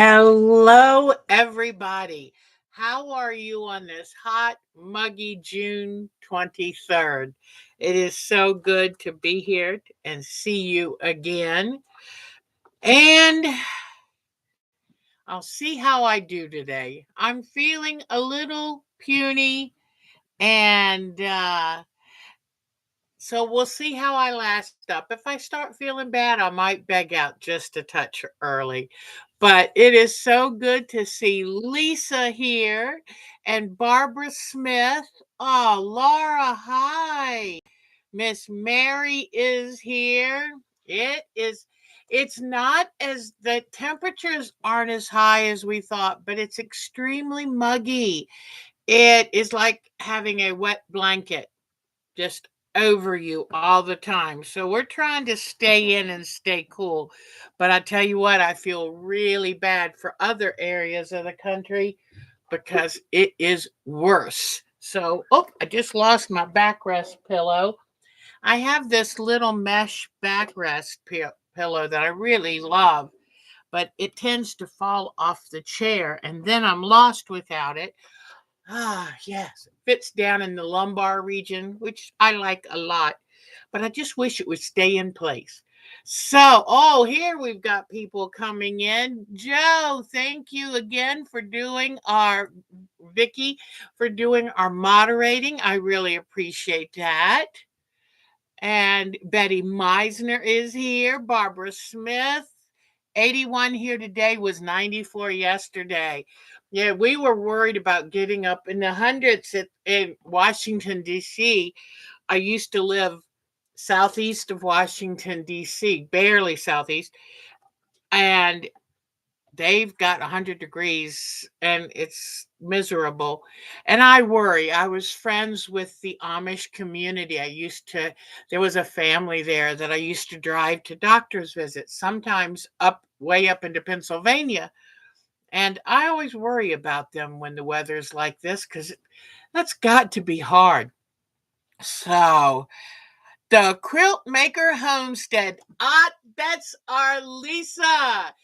Hello, everybody. How are you on this hot, muggy June 23rd? It is so good to be here and see you again. And I'll see how I do today. I'm feeling a little puny, and so we'll see how I last up. If I start feeling bad, I might beg out just a touch early. But it is so good to see Lisa here and Barbara Smith. Oh, Laura, hi. Miss Mary is here. It is it's not as the temperatures aren't as high as we thought, but it's extremely muggy. It is like having a wet blanket just over you all the time. So we're trying to stay in and stay cool. But I tell you what, I feel really bad for other areas of the country because it is worse. So, oh, I just lost my backrest pillow. I have this little mesh backrest pillow that I really love, but it tends to fall off the chair and then I'm lost without it. Ah, yes. Fits down in the lumbar region, which I like a lot, but I just wish it would stay in place. So, oh, here we've got people coming in. Joe, thank you again for doing our Vicky for doing our moderating. I really appreciate that. And Betty Meisner is here. Barbara Smith, 81 here today, was 94 yesterday. Yeah, we were worried about getting up in the hundreds in Washington, D.C. I used to live southeast of Washington, D.C., barely southeast. And they've got 100 degrees and it's miserable. And I worry. I was friends with the Amish community. There was a family there that I used to drive to doctor's visits, sometimes way up into Pennsylvania. And I always worry about them when the weather's like this because that's got to be hard. So, the Quilt Maker Homestead. That's our Lisa.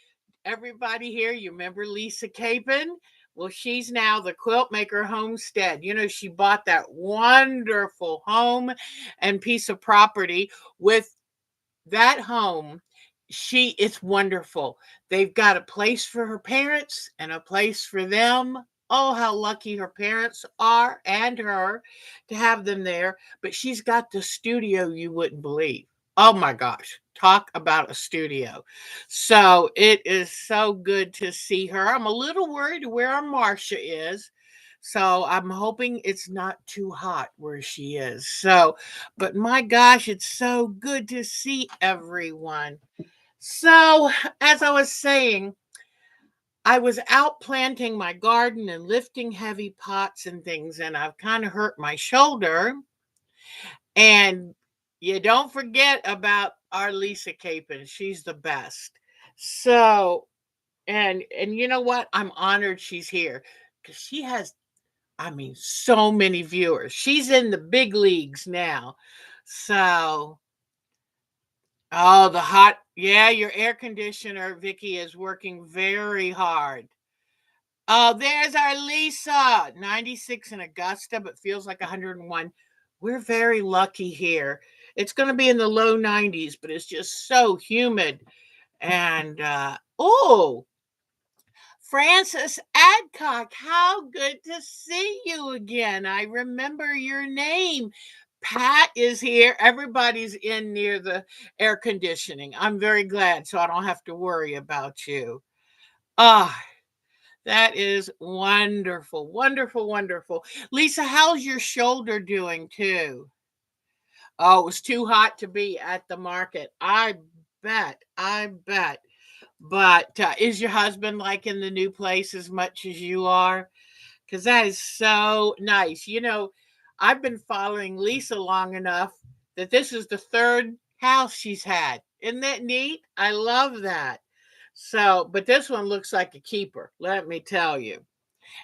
Everybody here, you remember Lisa Capon? Well, she's now the Quilt Maker Homestead. You know, she bought that wonderful home and piece of property. With that home, it's wonderful. They've got a place for her parents and a place for them. Oh, how lucky her parents are and her to have them there. But she's got the studio you wouldn't believe. Oh my gosh, talk about a studio. So it is so good to see her. I'm a little worried where our Marcia is. So I'm hoping it's not too hot where she is. So, but my gosh, it's so good to see everyone. So, as I was saying, I was out planting my garden and lifting heavy pots and things, and I've kind of hurt my shoulder. And you don't forget about our Lisa Capon. She's the best. So, and you know what? I'm honored she's here because she has, I mean, so many viewers. She's in the big leagues now. So, oh, yeah, your air conditioner, Vicky, is working very hard. Oh, there's our Lisa, 96 in Augusta, but feels like 101. We're very lucky here. It's going to be in the low 90s, but it's just so humid. And, oh, Francis Adcock, how good to see you again. I remember your name. Pat is here. Everybody's in near the air conditioning. I'm very glad, so I don't have to worry about you. Ah, that is wonderful, wonderful, wonderful. Lisa, how's your shoulder doing too? Oh, it was too hot to be at the market. I bet. But is your husband liking the new place as much as you are? Because that is so nice. You know, I've been following Lisa long enough that this is the third house she's had. Isn't that neat? I love that. So, but this one looks like a keeper, let me tell you.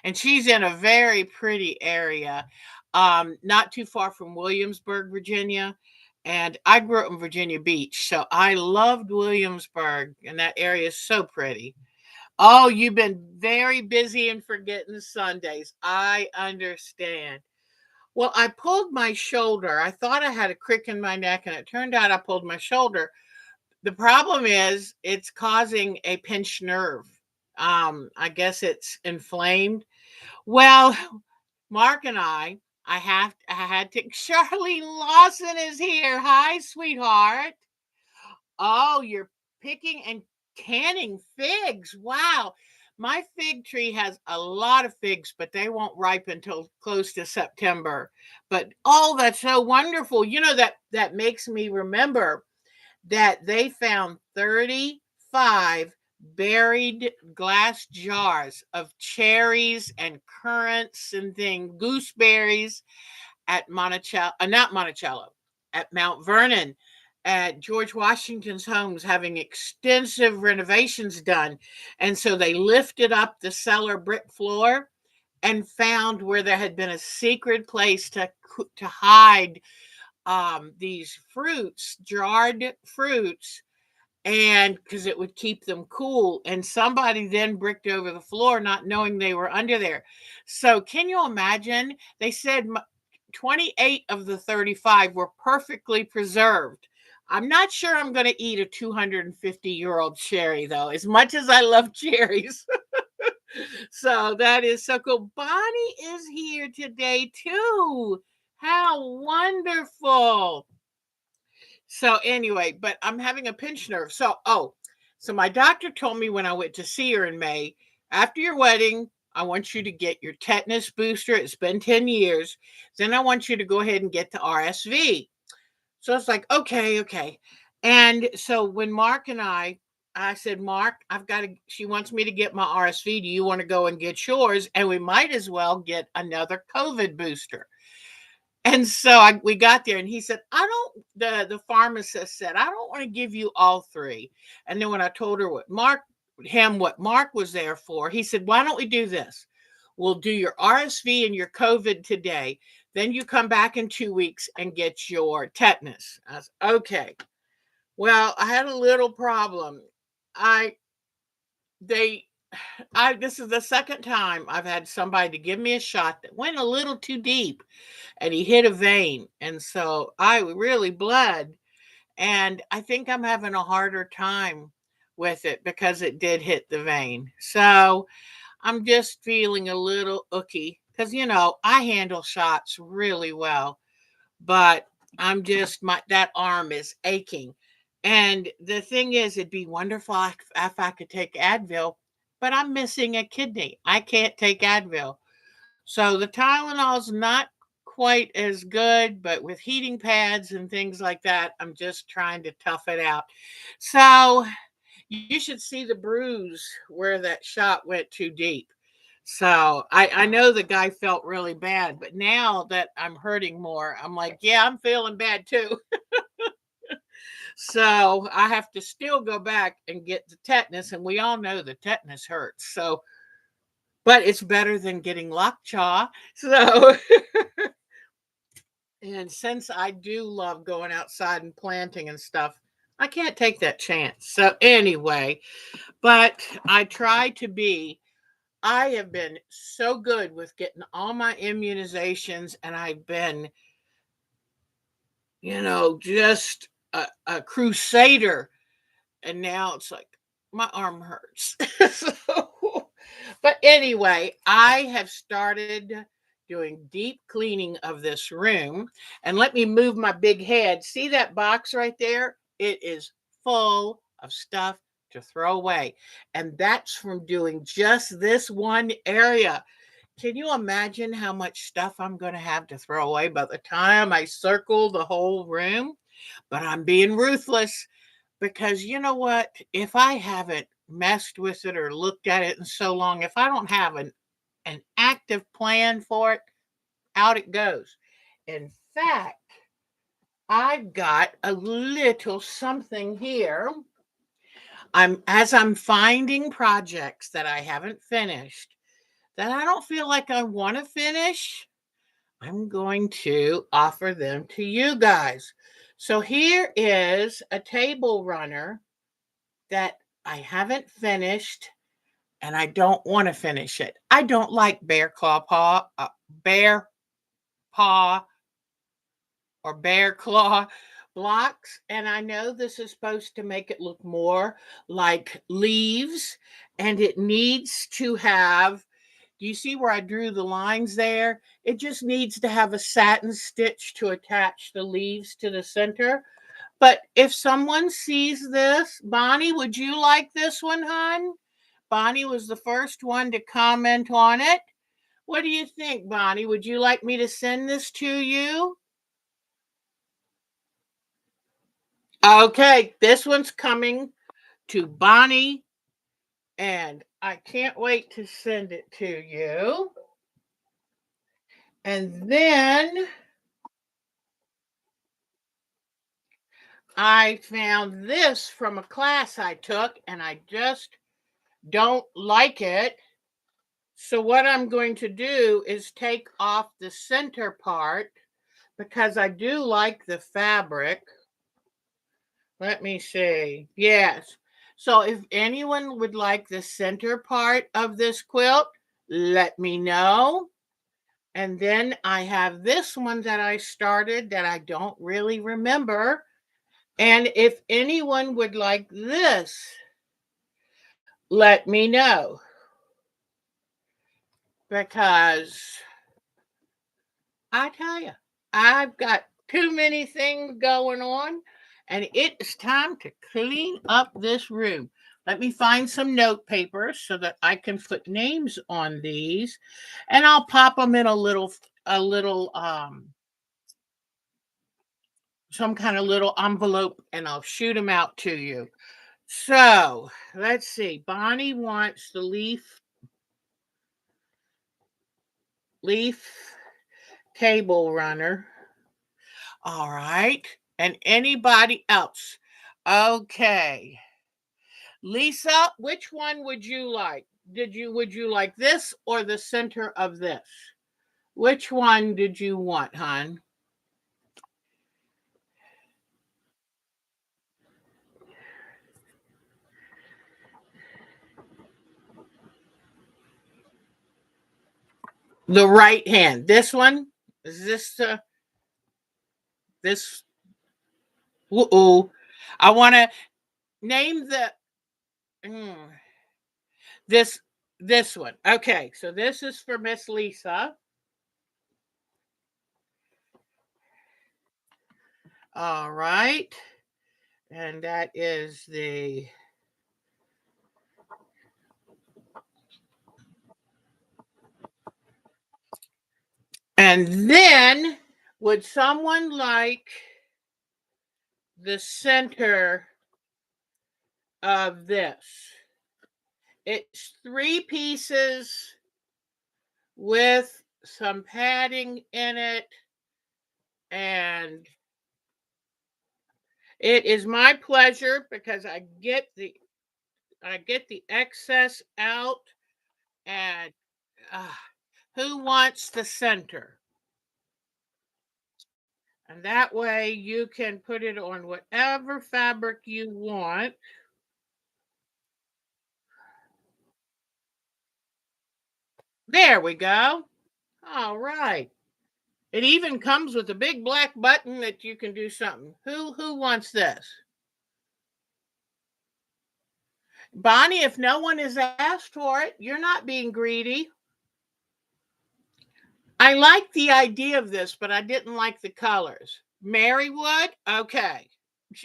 And she's in a very pretty area, not too far from Williamsburg, Virginia. And I grew up in Virginia Beach, so I loved Williamsburg, and that area is so pretty. Oh, you've been very busy and forgetting Sundays. I understand. Well, I pulled my shoulder. I thought I had a crick in my neck, and it turned out I pulled my shoulder. The problem is it's causing a pinched nerve. I guess it's inflamed. Well, Mark and I had to. Charlene Lawson is here. Hi, sweetheart. Oh, you're picking and canning figs. Wow. My fig tree has a lot of figs, but they won't ripen until close to September. But oh, that's so wonderful. You know that makes me remember that they found 35 buried glass jars of cherries and currants and things, gooseberries at Monticello, not Monticello, at Mount Vernon, at George Washington's homes, having extensive renovations done. And so they lifted up the cellar brick floor and found where there had been a secret place to hide these fruits, jarred fruits, and because it would keep them cool. And somebody then bricked over the floor, not knowing they were under there. So, can you imagine? They said 28 of the 35 were perfectly preserved. I'm not sure I'm going to eat a 250-year-old cherry, though, as much as I love cherries. So that is so cool. Bonnie is here today, too. How wonderful. So anyway, but I'm having a pinched nerve. So my doctor told me when I went to see her in May, after your wedding, I want you to get your tetanus booster. It's been 10 years. Then I want you to go ahead and get the RSV. So it's like, okay, okay. And so when Mark and I said, Mark, she wants me to get my RSV. Do you want to go and get yours? And we might as well get another COVID booster. And so we got there, and he said, I don't, the pharmacist said, I don't want to give you all three. And then when I told her what Mark was there for, he said, why don't we do this? We'll do your RSV and your COVID today. Then you come back in 2 weeks and get your tetanus. I said, okay. Well, I had a little problem. I, they, this is the second time I've had somebody to give me a shot that went a little too deep and he hit a vein. And so I really bled. And I think I'm having a harder time with it because it did hit the vein. So I'm just feeling a little ooky because, I handle shots really well, but that arm is aching. And the thing is, it'd be wonderful if I could take Advil, but I'm missing a kidney. I can't take Advil. So the Tylenol's not quite as good, but with heating pads and things like that, I'm just trying to tough it out. So you should see the bruise where that shot went too deep. So I know the guy felt really bad, but now that I'm hurting more, I'm like, yeah, I'm feeling bad too. So I have to still go back and get the tetanus, and we all know the tetanus hurts. So, but it's better than getting lockjaw. So, and since I do love going outside and planting and stuff, I can't take that chance. So anyway, but I have been so good with getting all my immunizations, and I've been, just a crusader. And now it's like my arm hurts. So, but anyway, I have started doing deep cleaning of this room. And let me move my big head. See that box right there? It is full of stuff to throw away. And that's from doing just this one area. Can you imagine how much stuff I'm going to have to throw away by the time I circle the whole room? But I'm being ruthless because you know what? If I haven't messed with it or looked at it in so long, if I don't have an active plan for it, out it goes. In fact, I've got a little something here. I'm finding projects that I haven't finished that I don't feel like I want to finish. I'm going to offer them to you guys. So here is a table runner that I haven't finished. and I don't want to finish it. I don't like bear paw or bear claw blocks. And I know this is supposed to make it look more like leaves, and it needs to have, do you see where I drew the lines there? It just needs to have a satin stitch to attach the leaves to the center. But if someone sees this, Bonnie, would you like this one, hon? Bonnie was the first one to comment on it. What do you think, Bonnie? Would you like me to send this to you? Okay, this one's coming to Bonnie, and I can't wait to send it to you. And then I found this from a class I took, and I just don't like it. So what I'm going to do is take off the center part because I do like the fabric. Let me see. Yes. So if anyone would like the center part of this quilt, let me know. And then I have this one that I started that I don't really remember. And if anyone would like this, let me know. Because I tell you, I've got too many things going on, and it is time to clean up this room. Let me find some note paper so that I can put names on these, and I'll pop them in a little some kind of little envelope, and I'll shoot them out to you. So let's see. Bonnie wants the leaf table runner. All right. And anybody else? Okay. Lisa, which one would you like? Would you like this or the center of this? Which one did you want, hon? The right hand. This one? Is this this? Uh-oh. I want to name the mm, this this one. Okay, so this is for Miss Lisa. All right. And that is the and then would someone like the center of this? It's 3 pieces with some padding in it, and it is my pleasure because I get the excess out. And uh, who wants the center? And that way you can put it on whatever fabric you want. There we go. All right. It even comes with a big black button that you can do something. Who wants this? Bonnie, if no one has asked for it, you're not being greedy. I like the idea of this, but I didn't like the colors. Mary would? Okay.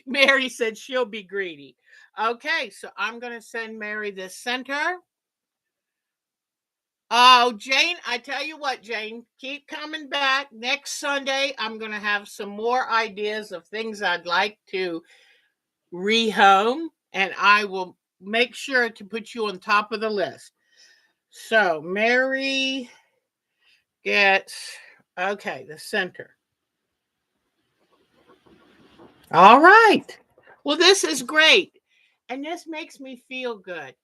Mary said she'll be greedy. Okay, so I'm going to send Mary this center. Oh, Jane, I tell you what, Jane, keep coming back. Next Sunday, I'm going to have some more ideas of things I'd like to rehome, and I will make sure to put you on top of the list. So, Mary gets, okay, the center. All right. Well, this is great. And this makes me feel good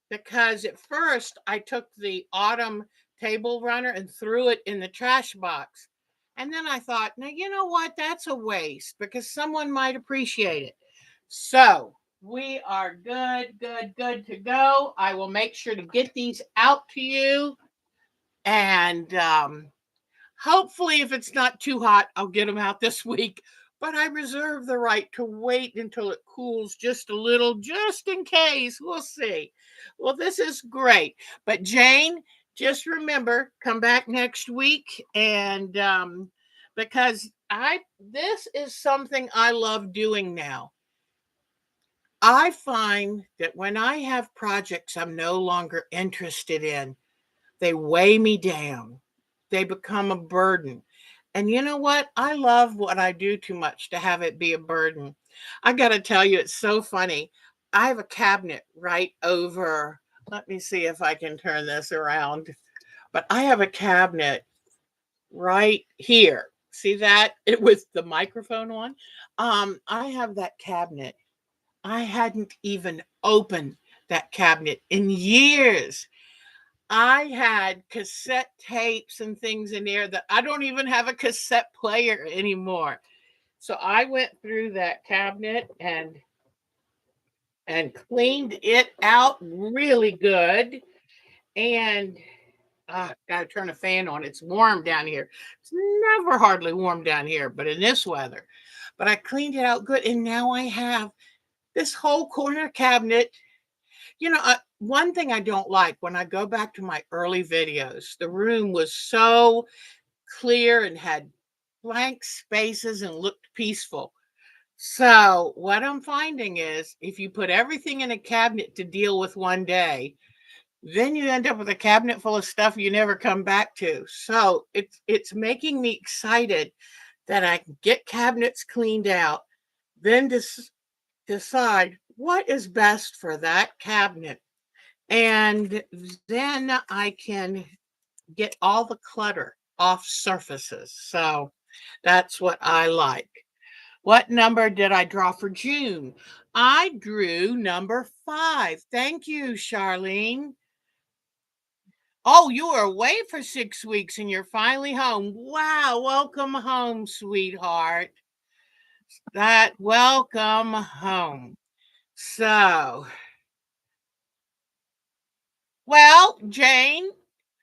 because at first I took the autumn table runner and threw it in the trash box. And then I thought, now, you know what? That's a waste because someone might appreciate it. So We are good to go. I will make sure to get these out to you. And hopefully, if it's not too hot, I'll get them out this week. But I reserve the right to wait until it cools just a little, just in case. We'll see. Well, this is great. But Jane, just remember, come back next week, and because I this is something I love doing now. I find that when I have projects I'm no longer interested in, they weigh me down. They become a burden. And you know what? I love what I do too much to have it be a burden. I got to tell you, it's so funny. I have a cabinet right over. Let me see if I can turn this around. But I have a cabinet right here. See that? It was the microphone on. I have that cabinet. I hadn't even opened that cabinet in years. I had cassette tapes and things in there that I don't even have a cassette player anymore. So I went through that cabinet and cleaned it out really good. And gotta turn a fan on. It's warm down here. It's never hardly warm down here, but in this weather. But I cleaned it out good, and now I have this whole corner cabinet. One thing I don't like when I go back to my early videos, the room was so clear and had blank spaces and looked peaceful. So, what I'm finding is if you put everything in a cabinet to deal with one day, then you end up with a cabinet full of stuff you never come back to. So, it's making me excited that I can get cabinets cleaned out, then decide what is best for that cabinet. And then I can get all the clutter off surfaces. So that's what I like. What number did I draw for June? I drew number 5. Thank you, Charlene. Oh, you were away for 6 weeks and you're finally home. Wow, welcome home, sweetheart. Welcome home. So, well, Jane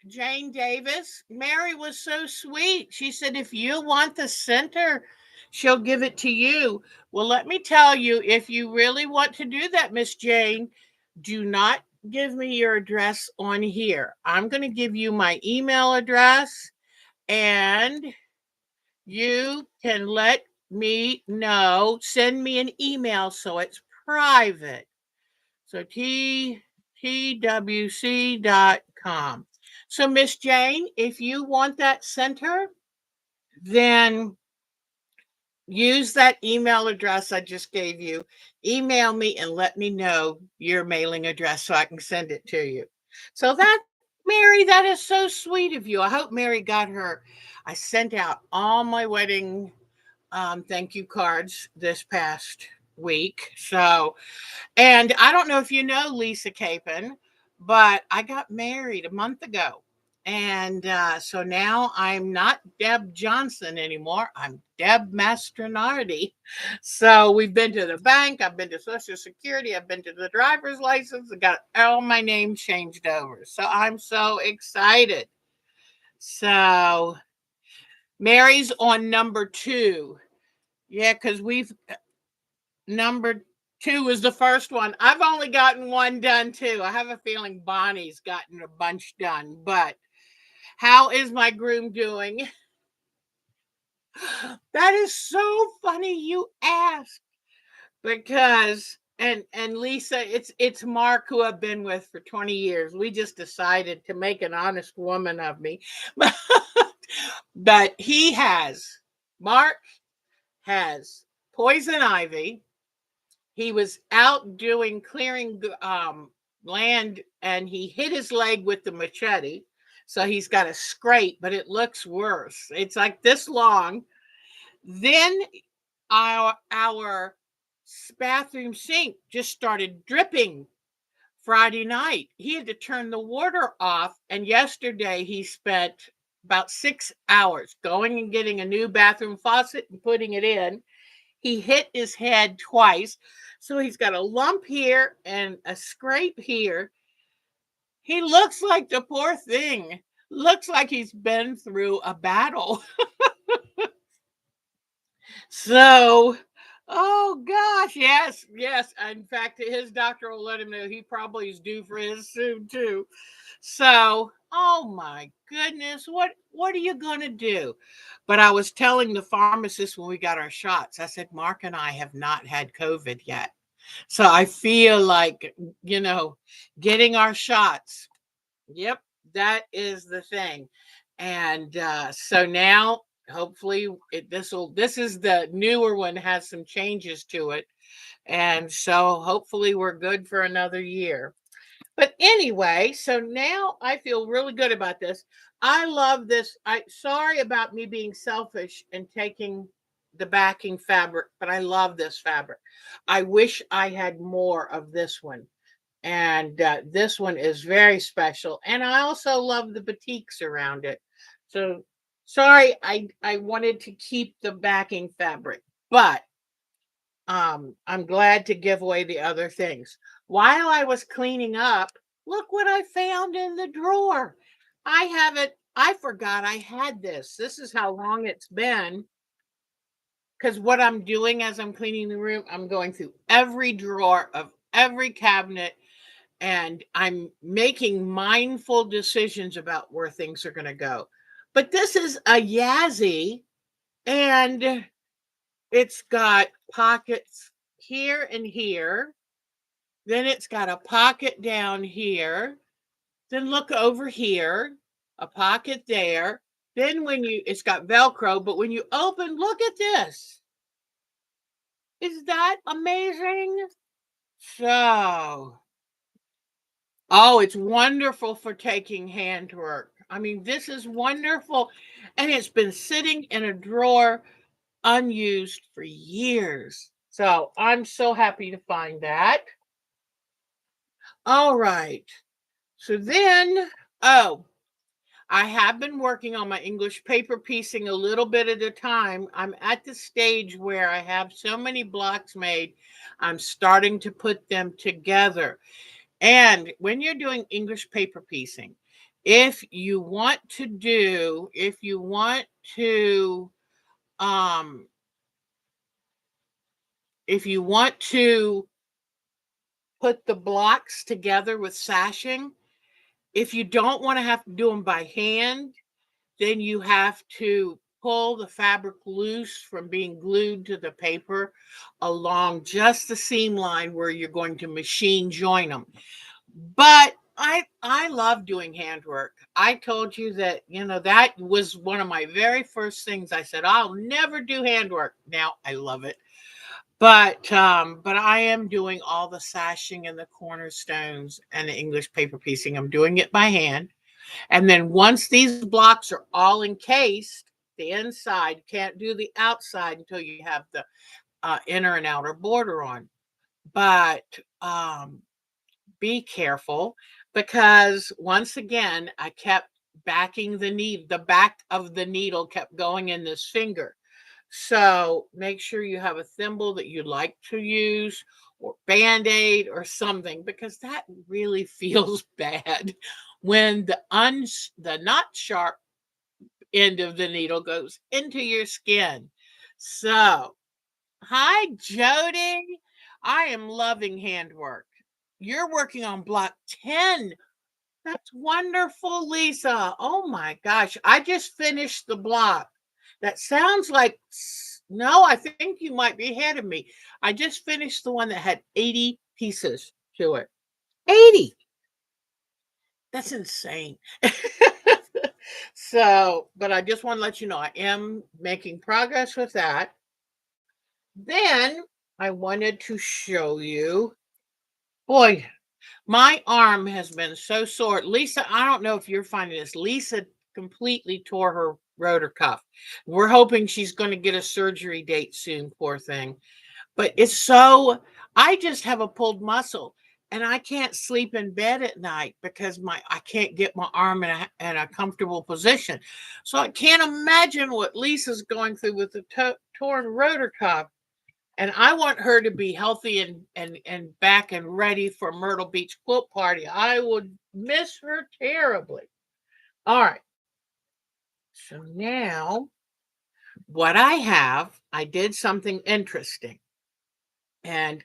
Davis, Mary was so sweet. She said, if you want the center, she'll give it to you. Well, let me tell you, if you really want to do that, Miss Jane, do not give me your address on here. I'm going to give you my email address, and you can let me know. Send me an email so it's private. So twc.com. So, Miss Jane, if you want that center, then use that email address I just gave you. Email me and let me know your mailing address so I can send it to you. So Mary, that is so sweet of you. I hope Mary got her. I sent out all my wedding thank you cards this past week. So, and I don't know if you know Lisa Capon, but I got married a month ago. And so now I'm not Deb Johnson anymore. I'm Deb Mastronardi. So we've been to the bank. I've been to Social Security. I've been to the driver's license. I got all my name changed over. So I'm so excited. So Mary's on number 2. Yeah, because number 2 is the first one. I've only gotten one done too. I have a feeling Bonnie's gotten a bunch done, but how is my groom doing? That is so funny you ask, because and Lisa, it's Mark, who I've been with for 20 years. We just decided to make an honest woman of me. But Mark has poison ivy. He was out doing clearing land, and he hit his leg with the machete. So he's got a scrape, but it looks worse. It's like this long. Then our bathroom sink just started dripping Friday night. He had to turn the water off, and yesterday he spent about 6 hours going and getting a new bathroom faucet and putting it in. He hit his head twice. So he's got a lump here and a scrape here. He looks like the poor thing. Looks like he's been through a battle. So, oh gosh, yes, yes. In fact, his doctor will let him know he probably is due for his soon too. So, oh my goodness, what are you gonna do? But I was telling the pharmacist when we got our shots, I said, Mark and I have not had COVID yet. So I feel like, you know, getting our shots. Yep, that is the thing. And so now hopefully this is the newer one, has some changes to it. And so hopefully we're good for another year. But anyway, so now I feel really good about this. I love this. I sorry about me being selfish and taking the backing fabric, but I love this fabric. I wish I had more of this one. And this one is very special. And I also love the batiks around it. So sorry, I wanted to keep the backing fabric, but I'm glad to give away the other things. While I was cleaning up, look what I found in the drawer. I forgot I had this. This is how long it's been. Because what I'm doing as I'm cleaning the room, I'm going through every drawer of every cabinet and I'm making mindful decisions about where things are going to go. But this is a Yazzie, and it's got pockets here and here. Then it's got a pocket down here. Then look over here, a pocket there. Then it's got Velcro, but when you open, look at this. Is that amazing? So, oh, it's wonderful for taking handwork. I mean, this is wonderful. And it's been sitting in a drawer unused for years. So I'm so happy to find that. All right. So then, oh, I have been working on my English paper piecing a little bit at a time. I'm at the stage where I have so many blocks made, I'm starting to put them together. And when you're doing English paper piecing, if you want to um if you want to put the blocks together with sashing, if you don't want to have to do them by hand, then you have to pull the fabric loose from being glued to the paper along just the seam line where you're going to machine join them. But I love doing handwork. I told you that, that was one of my very first things. I said, I'll never do handwork. Now I love it. But I am doing all the sashing and the cornerstones and the English paper piecing. I'm doing it by hand. And then once these blocks are all encased, the inside, can't do the outside until you have the inner and outer border on. But be careful, because once again, I kept backing the needle. The back of the needle kept going in this finger. So make sure you have a thimble that you like to use, or Band-Aid or something, because that really feels bad when the not sharp end of the needle goes into your skin. So, hi Jody. I am loving handwork. You're working on block 10. That's wonderful, Lisa. Oh my gosh. I just finished the block. That sounds like, no, I think you might be ahead of me. I just finished the one that had 80 pieces to it. 80. That's insane. So, but I just want to let you know I am making progress with that. Then I wanted to show you, boy, my arm has been so sore. Lisa, I don't know if you're finding this. Lisa completely tore her rotor cuff. We're hoping she's going to get a surgery date soon, poor thing. But I just have a pulled muscle and I can't sleep in bed at night because I can't get my arm in a comfortable position. So I can't imagine what Lisa's going through with the torn rotor cuff. And I want her to be healthy and back and ready for Myrtle Beach quilt party. I would miss her terribly. All right. So now what I did something interesting. And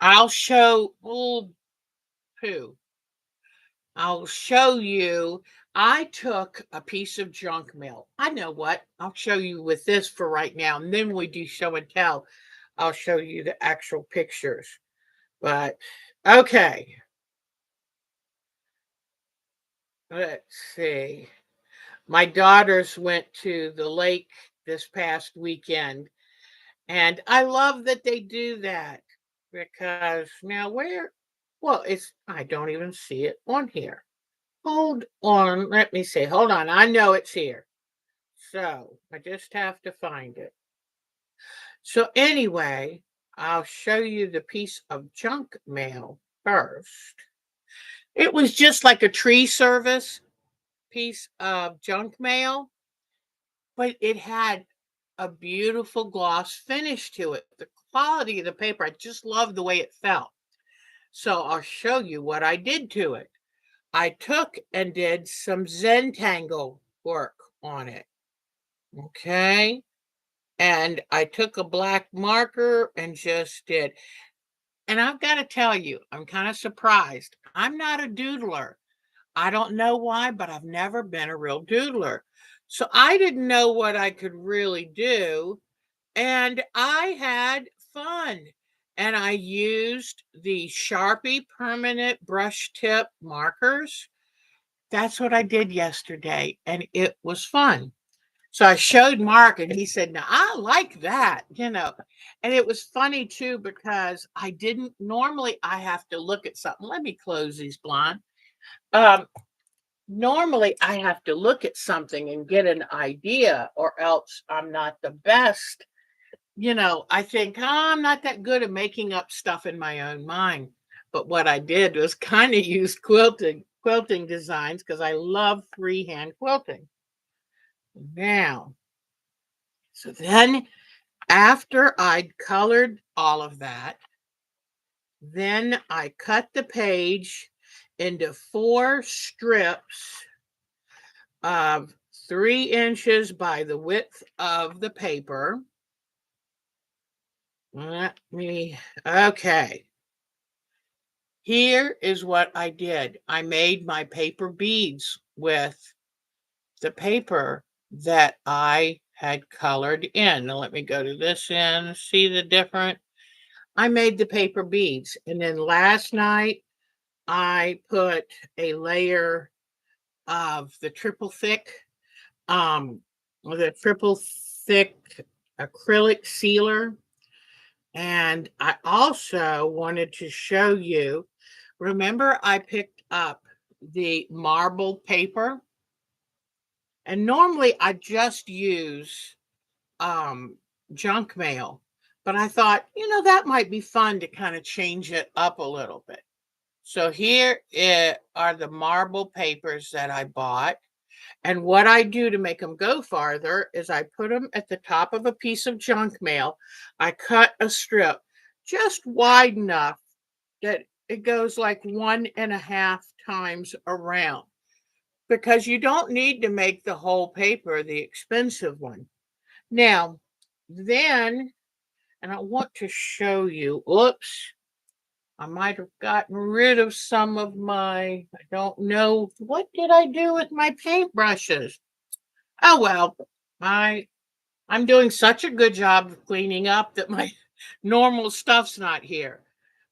I'll show poo. I'll show you. I took a piece of junk mail. I know what. I'll show you with this for right now. And then we do show and tell. I'll show you the actual pictures. But okay. Let's see. My daughters went to the lake this past weekend. And I love that they do that because now where? Well, I don't even see it on here. Hold on. Let me see. Hold on. I know it's here. So I just have to find it. So anyway, I'll show you the piece of junk mail first. It was just like a tree service piece of junk mail, but it had a beautiful gloss finish to it. The quality of the paper, I just love the way it felt. So I'll show you what I did to it. I took and did some Zentangle work on it. Okay. And I took a black marker and just did. And I've got to tell you, I'm kind of surprised. I'm not a doodler. I don't know why, but I've never been a real doodler. So I didn't know what I could really do. And I had fun. And I used the Sharpie permanent brush tip markers. That's what I did yesterday. And it was fun. So I showed Mark and he said, "Now I like that." And it was funny too because I didn't normally I have to look at something. Let me close these blinds. Um, Normally I have to look at something and get an idea, or else I'm not the best. I think, "Oh, I'm not that good at making up stuff in my own mind." But what I did was kind of use quilting designs because I love freehand quilting. Now, so then after I'd colored all of that, then I cut the page into 4 strips of 3 inches by the width of the paper. Okay. Here is what I did. I made my paper beads with the paper that I had colored in. Now let me go to this end, see the difference. I made the paper beads. And then last night, I put a layer of the triple thick acrylic sealer. And I also wanted to show you, remember I picked up the marble paper? And normally I just use um, junk mail. But I thought, that might be fun to kind of change it up a little bit. So here are the marble papers that I bought. And what I do to make them go farther is I put them at the top of a piece of junk mail. I cut a strip just wide enough that it goes like 1.5 times around, because you don't need to make the whole paper the expensive one. Now, then, and I want to show you, oops, I might have gotten rid of some of I don't know, what did I do with my paintbrushes? Oh, well, I'm doing such a good job of cleaning up that my normal stuff's not here.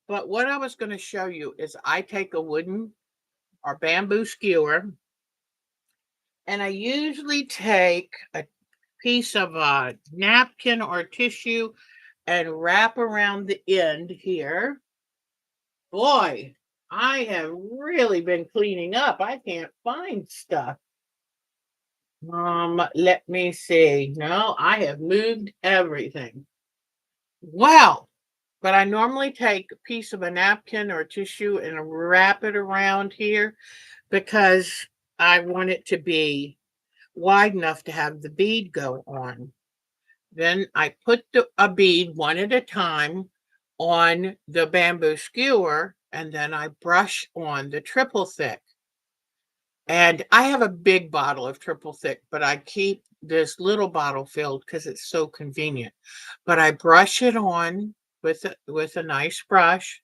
But what I was going to show you is I take a wooden or bamboo skewer, and I usually take a piece of a napkin or tissue and wrap around the end here. Boy, I have really been cleaning up. I can't find stuff. Let me see. No, I have moved everything. Wow. But I normally take a piece of a napkin or tissue and wrap it around here because I want it to be wide enough to have the bead go on. Then I put a bead one at a time on the bamboo skewer, and then I brush on the triple thick. And I have a big bottle of triple thick, but I keep this little bottle filled because it's so convenient. But I brush it on with a nice brush,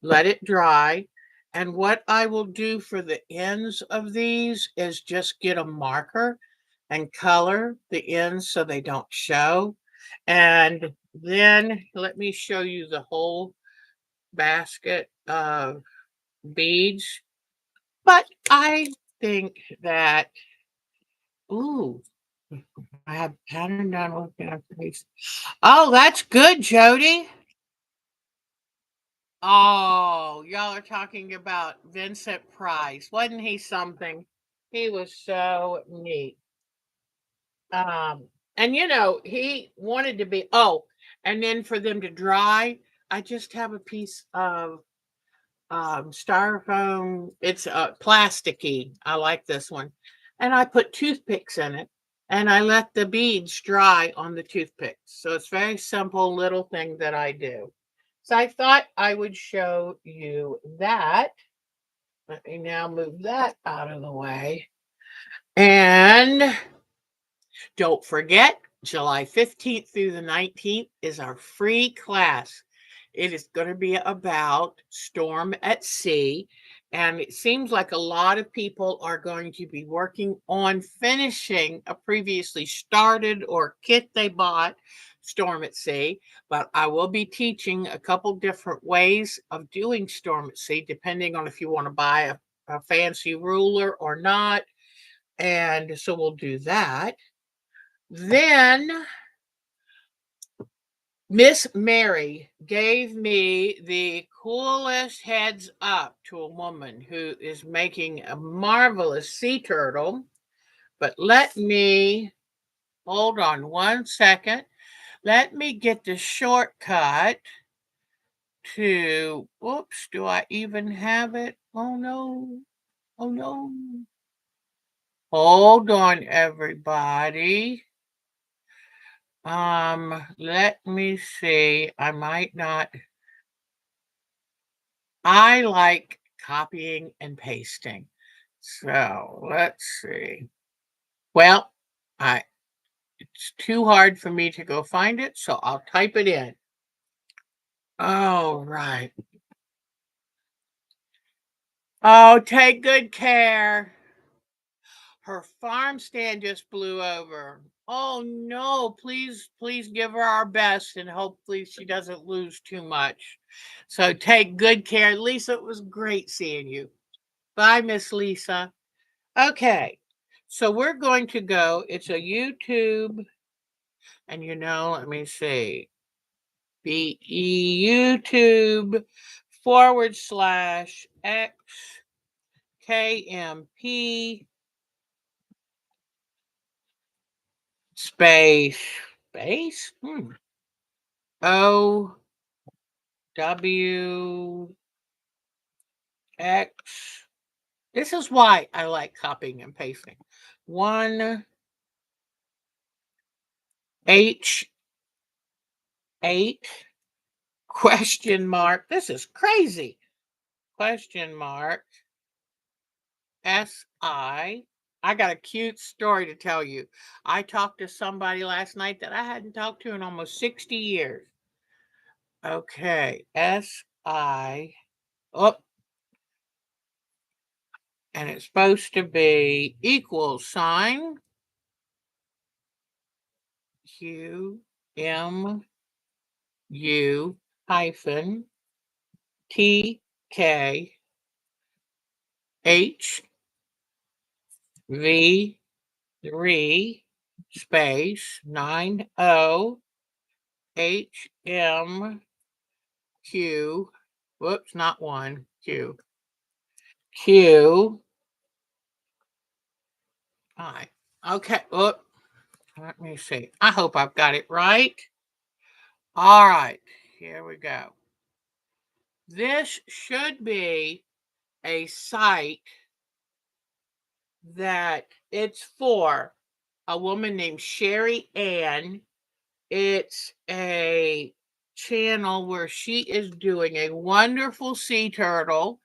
let it dry. And what I will do for the ends of these is just get a marker and color the ends so they don't show. And then let me show you the whole basket of beads. But I think that, ooh, I have pattern done with that face. Oh, that's good, Jody. Oh, y'all are talking about Vincent Price. Wasn't he something? He was so neat. Um, and he wanted to be, and then for them to dry, I just have a piece of styrofoam. It's plasticky. I like this one. And I put toothpicks in it and I let the beads dry on the toothpicks. So it's very simple little thing that I do. So I thought I would show you that. Let me now move that out of the way. And don't forget, July 15th through the 19th is our free class. It is going to be about storm at sea. And it seems like a lot of people are going to be working on finishing a previously started or kit they bought, storm at sea. But I will be teaching a couple different ways of doing storm at sea, depending on if you want to buy a fancy ruler or not. And so we'll do that. Then Miss Mary gave me the coolest heads up to a woman who is making a marvelous sea turtle. But let me hold on one second. Let me get the shortcut to, oops, do I even have it? Oh no. Oh no. Hold on, everybody. Let me see. I might not. I like copying and pasting. So let's see. Well, I it's too hard for me to go find it, so I'll type it in. Oh, right. Oh, take good care. Her farm stand just blew over. Oh no, please, please give her our best and hopefully she doesn't lose too much. So take good care. Lisa, it was great seeing you. Bye, Miss Lisa. Okay, so we're going to go. It's a YouTube, and let me see. Be YouTube /XKMP space OWX. This is why I like copying and pasting. 1H8 question mark. This is crazy. Question mark SI. I got a cute story to tell you. I talked to somebody last night that I hadn't talked to in almost 60 years. Okay, SI. Oh, and it's supposed to be equals sign QMU hyphen TKHV3 space 90HMQ. Whoops, not one. Q. All right. Okay. Look, let me see. I hope I've got it right. All right. Here we go. This should be a site that it's for a woman named Sherry Ann, It's a channel where she is doing a wonderful sea turtle.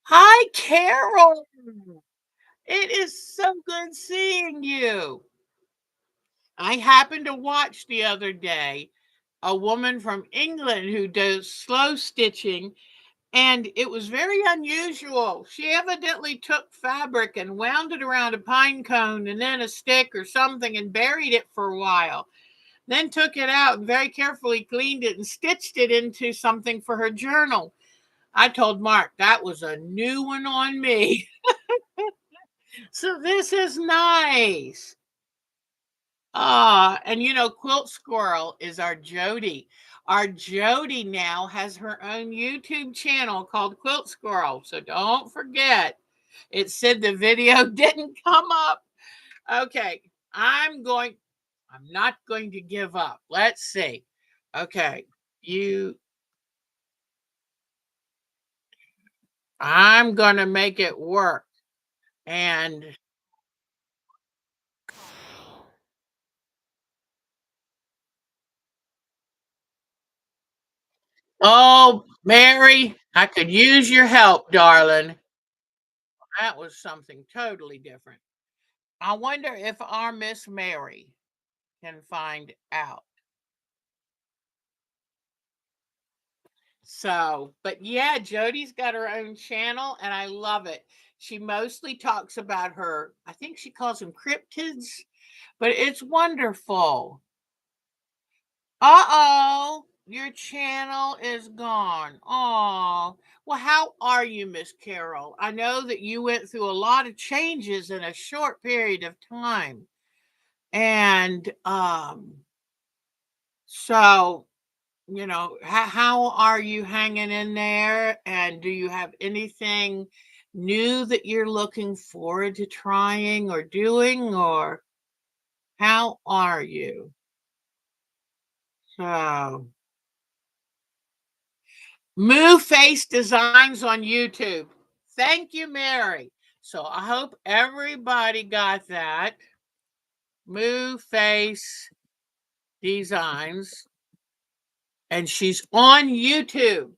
Hi, Carol. It is so good seeing you. I happened to watch the other day a woman from England who does slow stitching, and it was very unusual. She evidently took fabric and wound it around a pine cone and then a stick or something and buried it for a while. Then took it out and very carefully cleaned it and stitched it into something for her journal. I told Mark that was a new one on me. So this is nice. And Quilt Squirrel is our Jody. Our Jody now has her own YouTube channel called Quilt Squirrel. So don't forget. It said the video didn't come up. Okay, I'm not going to give up. Let's see. Okay, you I'm gonna make it work. And oh, Mary, I could use your help, darling. That was something totally different. I wonder if our Miss Mary can find out. So, but yeah, Jody's got her own channel and I love it. She mostly talks about I think she calls them cryptids, but it's wonderful. Uh-oh, your channel is gone. Oh, well, how are you, Miss Carol? I know that you went through a lot of changes in a short period of time. And so, how are you hanging in there? And do you have anything new that you're looking forward to trying or doing, or how are you? So, Moo Face Designs on YouTube. Thank you, Mary. So I hope everybody got that. Moo Face Designs. And she's on YouTube.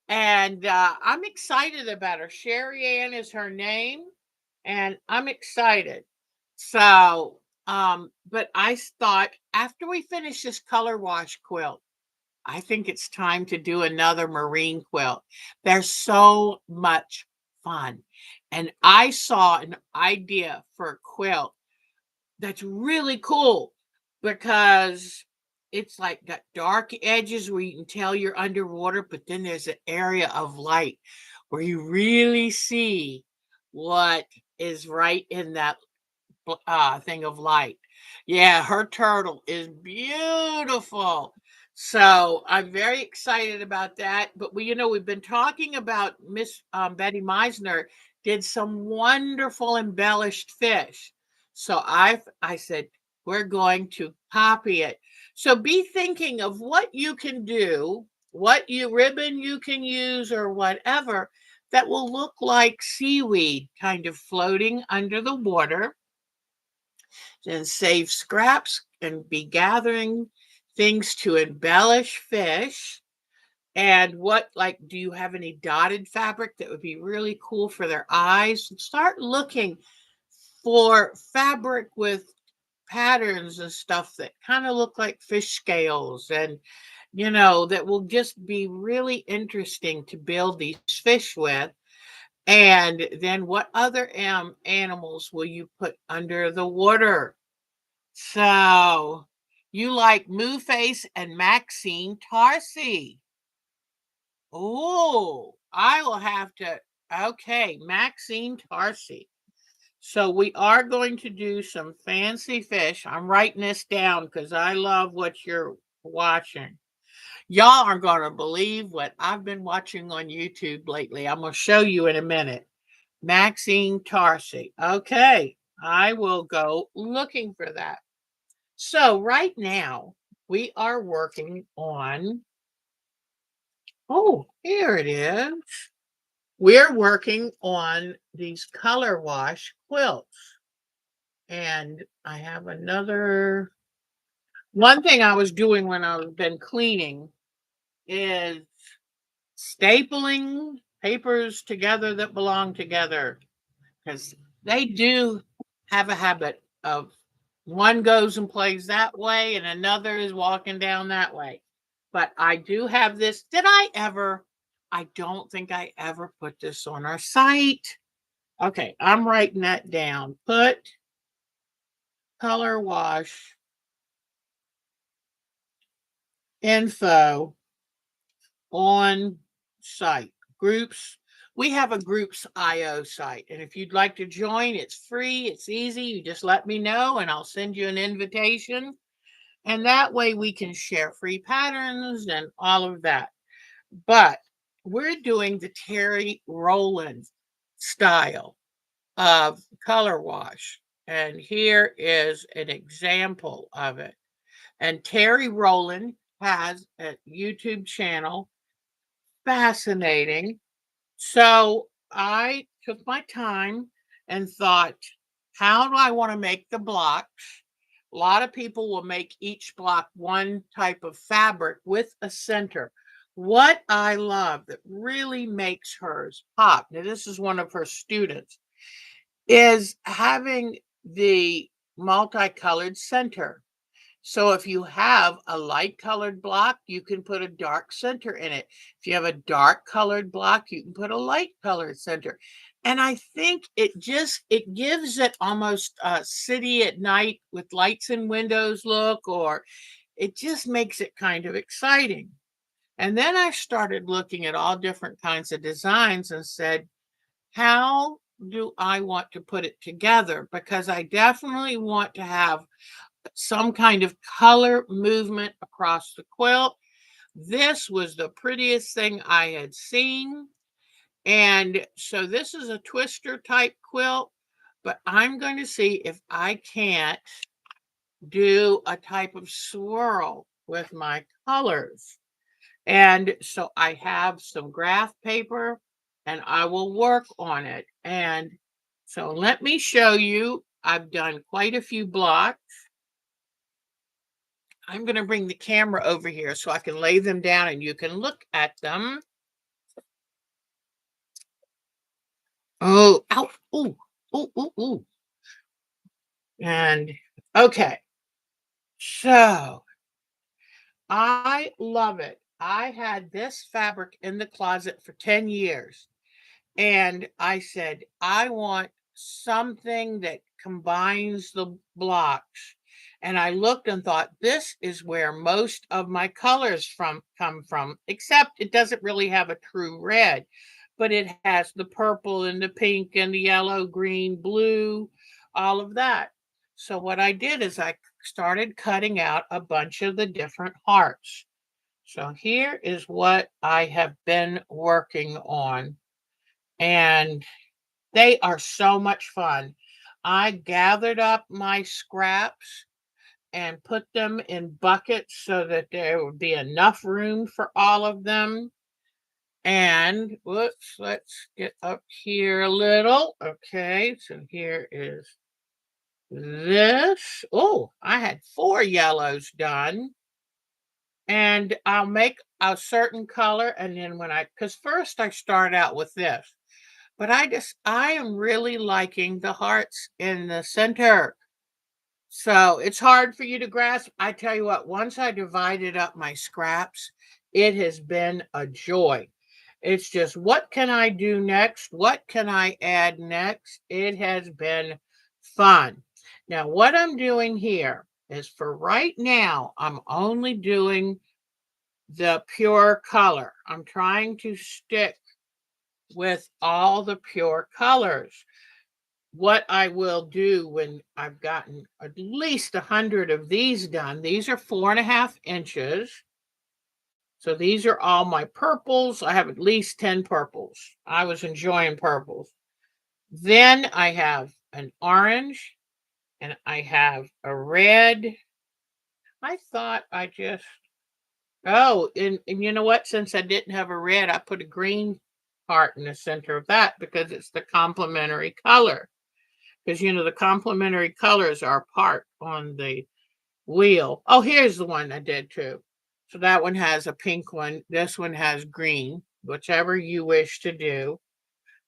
And I'm excited about her. Sherry Ann is her name. And I'm excited. So, but I thought after we finish this color wash quilt, I think it's time to do another marine quilt. They're so much fun. And I saw an idea for a quilt that's really cool because it's like got dark edges where you can tell you're underwater, but then there's an area of light where you really see what is right in that thing of light. Yeah, her turtle is beautiful. So I'm very excited about that. But we've been talking about Miss Betty Meisner did some wonderful embellished fish. So I said we're going to copy it. So be thinking of what you can do, what ribbon you can use, or whatever that will look like seaweed kind of floating under the water and save scraps and be gathering things to embellish fish. And do you have any dotted fabric that would be really cool for their eyes? Start looking for fabric with patterns and stuff that kind of look like fish scales and that will just be really interesting to build these fish with. And then what other animals will you put under the water? So you like Moo Face and Maxine Tarsi. Oh, I will have to. Okay, Maxine Tarsi. So we are going to do some fancy fish. I'm writing this down because I love what you're watching. Y'all are going to believe what I've been watching on YouTube lately. I'm going to show you in a minute. Maxine Tarsi. Okay, I will go looking for that. So right now we are working on, oh, here it is. We're working on these color wash quilts. And I have another One thing I was doing when I've been cleaning is stapling papers together that belong together, because they do have a habit of one goes and plays that way and another is walking down that way. But I do have this. Did I ever? I don't think I ever put this on our site. Okay, I'm writing that down. Put color wash info on site groups. We have a groups IO site, and if you'd like to join, it's free, it's easy. You just let me know and I'll send you an invitation, and that way we can share free patterns and all of that. But we're doing the Terry Rowland style of color wash, and here is an example of it. And Terry Rowland has a YouTube channel. Fascinating. So I took my time and thought, how do I want to make the blocks? A lot of people will make each block one type of fabric with a center. What I love that really makes hers pop, now this is one of her students, is having the multicolored center. So if you have a light colored block, you can put a dark center in it. If you have a dark colored block, you can put a light colored center. And I think it gives it almost a city at night with lights and windows look, or it just makes it kind of exciting. And then I started looking at all different kinds of designs and said, how do I want to put it together? Because I definitely want to have some kind of color movement across the quilt. This was the prettiest thing I had seen. And so this is a twister type quilt, but I'm going to see if I can't do a type of swirl with my colors. And so I have some graph paper and I will work on it. And so let me show you. I've done quite a few blocks. I'm going to bring the camera over here so I can lay them down and you can look at them. Oh, ow, ooh, ooh, ooh, ooh. And okay, so I love it. I had this fabric in the closet for 10 years. And I said, I want something that combines the blocks. And I looked and thought, this is where most of my colors come from, except it doesn't really have a true red, but it has the purple and the pink and the yellow, green, blue, all of that. So what I did is I started cutting out a bunch of the different hearts. So here is what I have been working on, and they are so much fun. I gathered up my scraps and put them in buckets so that there would be enough room for all of them. And whoops, let's get up here a little. Okay, so here is this. Oh, I had 4 yellows done. And I'll make a certain color, and then because first I start out with this. But I am really liking the hearts in the center. So it's hard for you to grasp. I tell you what, once I divided up my scraps, it has been a joy. It's just, what can I do next? What can I add next? It has been fun. Now, what I'm doing here is, for right now, I'm only doing the pure color. I'm trying to stick with all the pure colors. What I will do when I've gotten at least 100 of these done, these are 4.5 inches. So these are all my purples. I have at least 10 purples. I was enjoying purples. Then I have an orange and I have a red. I thought I just, oh, and you know what? Since I didn't have a red, I put a green heart in the center of that because it's the complementary color. Because, the complementary colors are apart on the wheel. Oh, here's the one I did too. So that one has a pink one. This one has green, whichever you wish to do.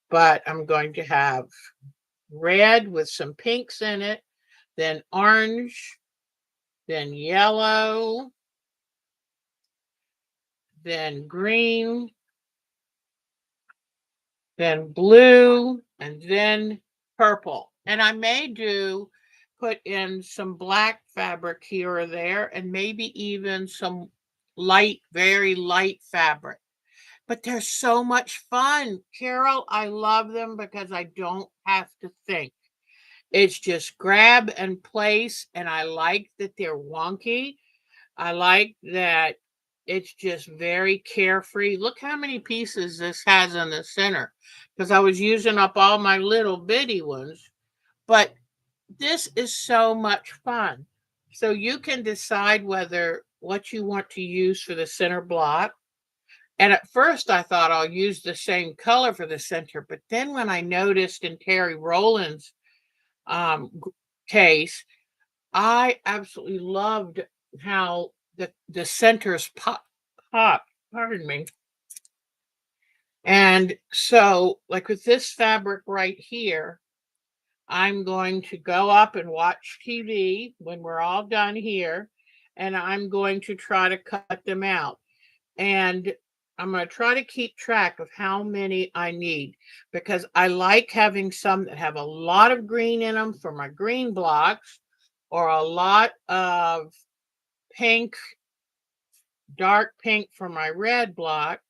But I'm going to have red with some pinks in it, then orange, then yellow, then green, then blue, and then purple. And I may put in some black fabric here or there, and maybe even some light, very light fabric. But they're so much fun. Carol, I love them because I don't have to think. It's just grab and place, and I like that they're wonky. I like that it's just very carefree. Look how many pieces this has in the center, because I was using up all my little bitty ones. But this is so much fun. So you can decide whether what you want to use for the center block. And at first I thought I'll use the same color for the center, but then when I noticed in Terry Rowland's case, I absolutely loved how the centers pop, pardon me. And so, like with this fabric right here, I'm going to go up and watch TV when we're all done here, and I'm going to try to cut them out. And I'm going to try to keep track of how many I need, because I like having some that have a lot of green in them for my green blocks, or a lot of pink, dark pink for my red block,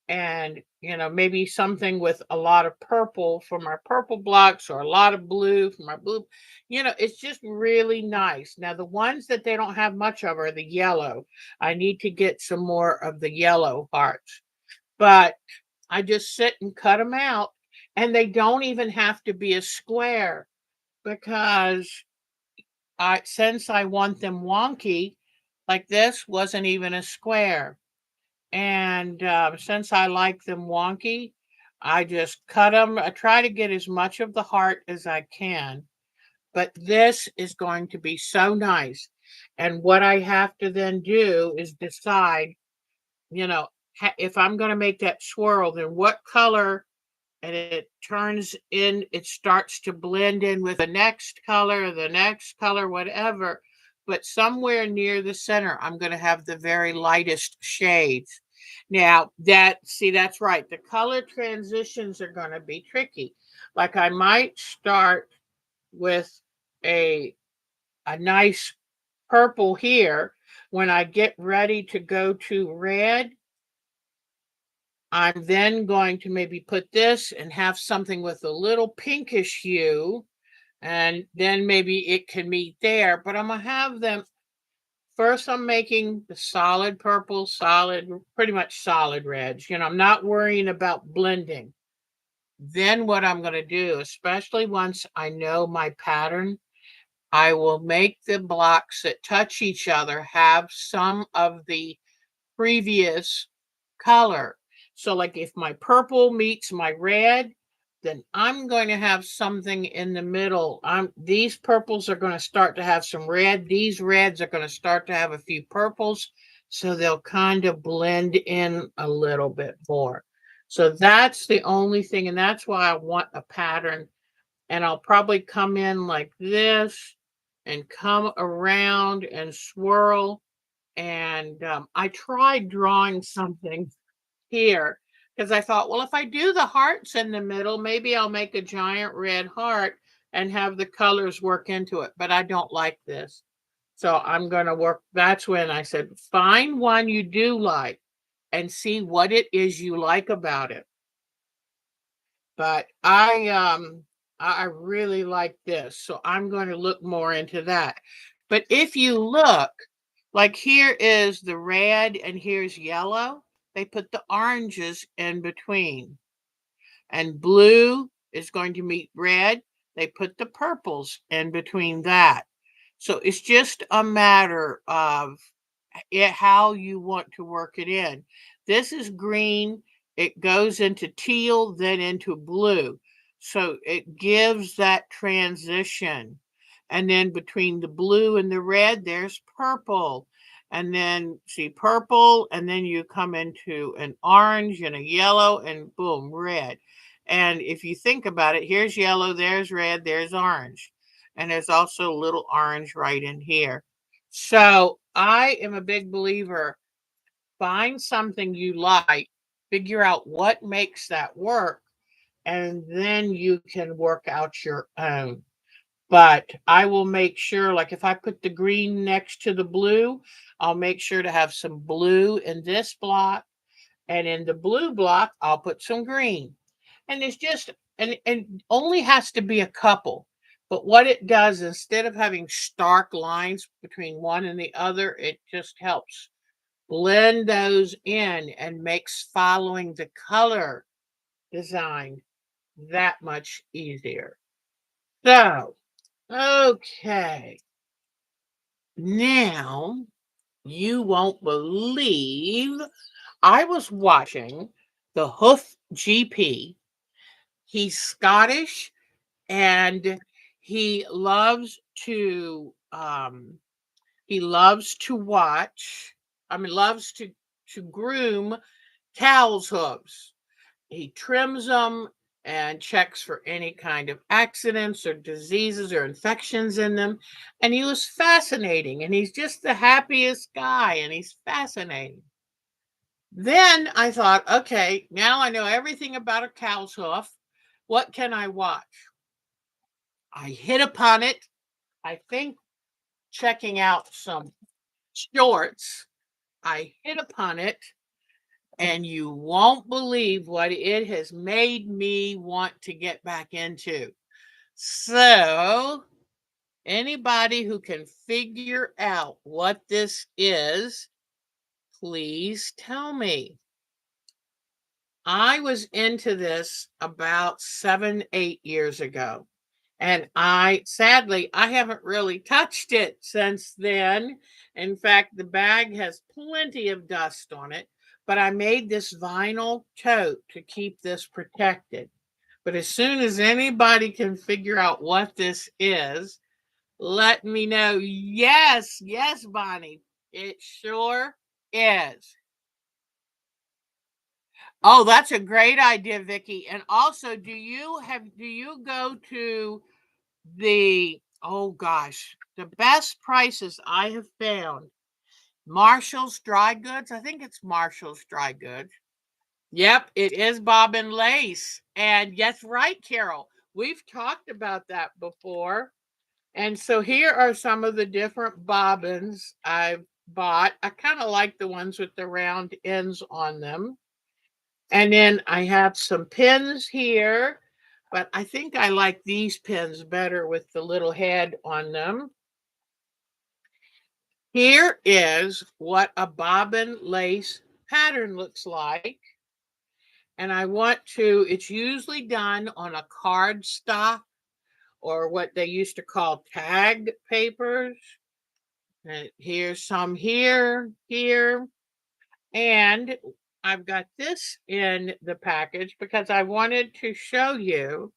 and maybe something with a lot of purple for my purple blocks, or a lot of blue for my blue. It's just really nice. Now the ones that they don't have much of are the yellow. I need to get some more of the yellow hearts, but I just sit and cut them out, and they don't even have to be a square, because since I want them wonky, like this wasn't even a square. And since I like them wonky, I just cut them. I try to get as much of the heart as I can. But this is going to be so nice. And what I have to then do is decide, if I'm going to make that swirl, then what color, and it starts to blend in with the next color, whatever. But somewhere near the center, I'm going to have the very lightest shades. Now that's right. The color transitions are going to be tricky. Like I might start with a nice purple here. When I get ready to go to red, I'm then going to maybe put this and have something with a little pinkish hue, and then maybe it can meet there. But I'm going to have them first. I'm making the solid purple, pretty much solid reds. I'm not worrying about blending. Then what I'm going to do, especially once I know my pattern, I will make the blocks that touch each other have some of the previous color. So like if my purple meets my red, then I'm going to have something in the middle. These purples are going to start to have some red. These reds are going to start to have a few purples. So they'll kind of blend in a little bit more. So that's the only thing. And that's why I want a pattern. And I'll probably come in like this and come around and swirl. And I tried drawing something here, because I thought, well, if I do the hearts in the middle, maybe I'll make a giant red heart and have the colors work into it. But I don't like this. So I'm going to work. That's when I said, find one you do like and see what it is you like about it. But I really like this. So I'm going to look more into that. But if you look, like here is the red and here's yellow. They put the oranges in between. And blue is going to meet red. They put the purples in between that. So it's just a matter of how you want to work it in. This is green. It goes into teal, then into blue. So it gives that transition. And then between the blue and the red, there's purple. And then see purple, and then you come into an orange and a yellow, and boom, red. And if you think about it, here's yellow, there's red, there's orange. And there's also a little orange right in here. So I am a big believer. Find something you like, figure out what makes that work, and then you can work out your own. But I will make sure, like if I put the green next to the blue, I'll make sure to have some blue in this block. And in the blue block, I'll put some green. And it's just, and only has to be a couple. But what it does, instead of having stark lines between one and the other, it just helps blend those in and makes following the color design that much easier. So, okay. Now, you won't believe I was watching the Hoof GP. He's Scottish and he loves to watch, loves to groom cows' hooves. He trims them and checks for any kind of accidents or diseases or infections in them. And he was fascinating. And he's just the happiest guy. And he's fascinating. Then I thought, okay, now I know everything about a cow's hoof. What can I watch? I hit upon it. I think checking out some shorts. I hit upon it. And you won't believe what it has made me want to get back into. So, anybody who can figure out what this is, please tell me. I was into this about 7, 8 years ago. And sadly, I haven't really touched it since then. In fact, the bag has plenty of dust on it, but I made this vinyl tote to keep this protected. But as soon as anybody can figure out what this is, let me know. Yes, yes, Bonnie, it sure is. Oh, that's a great idea, Vicky. And also, do you go to oh gosh, the best prices I have found? Marshall's Dry Goods. I think it's Marshall's Dry Goods. Yep, it is Bobbin Lace. And yes, right, Carol. We've talked about that before. And so here are some of the different bobbins I've bought. I kind of like the ones with the round ends on them. And then I have some pins here, but I think I like these pins better with the little head on them. Here is what a bobbin lace pattern looks like. And it's usually done on a cardstock or what they used to call tag papers. And here's some here. And I've got this in the package because I wanted to show you.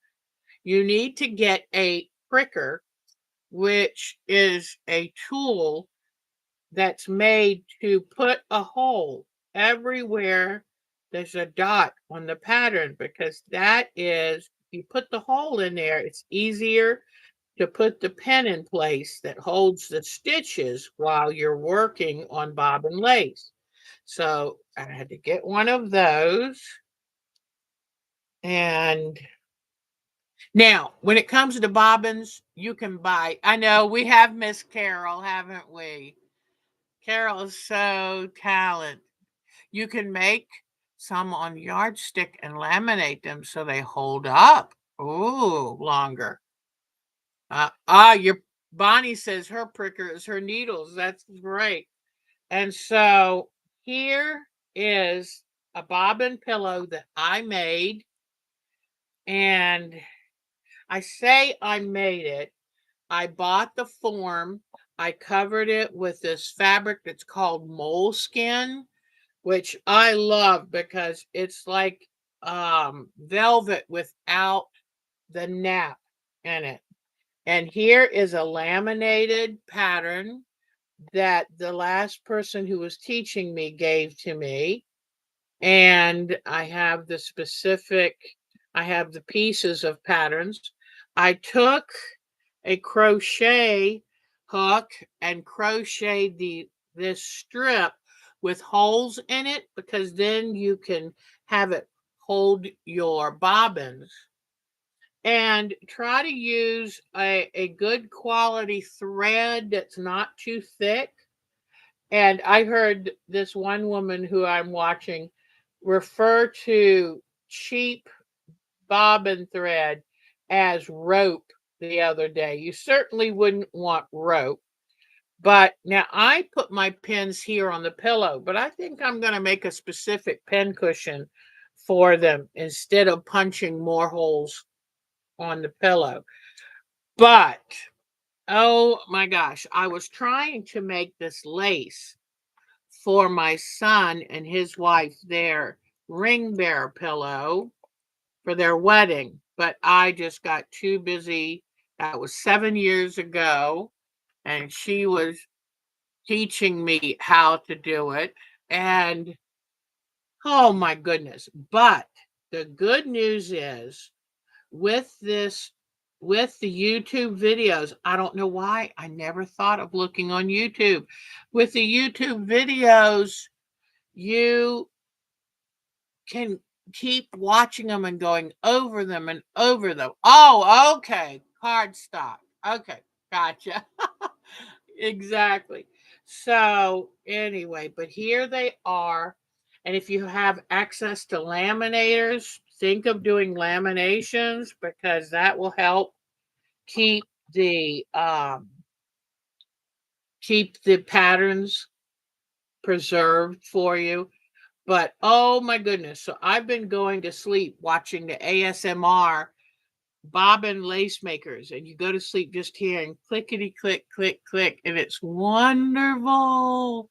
You need to get a pricker, which is a tool that's made to put a hole everywhere there's a dot on the pattern, because you put the hole in there, it's easier to put the pin in place that holds the stitches while you're working on bobbin lace. So I had to get one of those. And now, when it comes to bobbins, you can buy. I know we have Miss Carol, haven't we? Carol is so talented. You can make some on yardstick and laminate them so they hold up. Ooh, longer. Your Bonnie says her pricker is her needles. That's great. And so here is a bobbin pillow that I made. And I say I made it. I bought the form. I covered it with this fabric that's called moleskin, which I love because it's like velvet without the nap in it. And here is a laminated pattern that the last person who was teaching me gave to me. And I have I have the pieces of patterns. I took a crochet hook and crocheted this strip with holes in it, because then you can have it hold your bobbins. And try to use a good quality thread that's not too thick. And I heard this one woman who I'm watching refer to cheap bobbin thread as rope the other day. You certainly wouldn't want rope. But now I put my pins here on the pillow, but I think I'm going to make a specific pin cushion for them instead of punching more holes on the pillow. But oh my gosh, I was trying to make this lace for my son and his wife their ring bearer pillow for their wedding, but I just got too busy. That was 7 years ago, and she was teaching me how to do it. And oh my goodness. But the good news is, with this, with the YouTube videos, I don't know why I never thought of looking on YouTube. With the YouTube videos, you can keep watching them and going over them and over them. Oh, okay. Cardstock. Okay. Gotcha. Exactly. So, anyway, but here they are. And if you have access to laminators, think of doing laminations, because that will help keep the um, keep the patterns preserved for you. But oh my goodness, so I've been going to sleep watching the ASMR bobbin lace makers, and you go to sleep just hearing clickety click click click, and it's wonderful.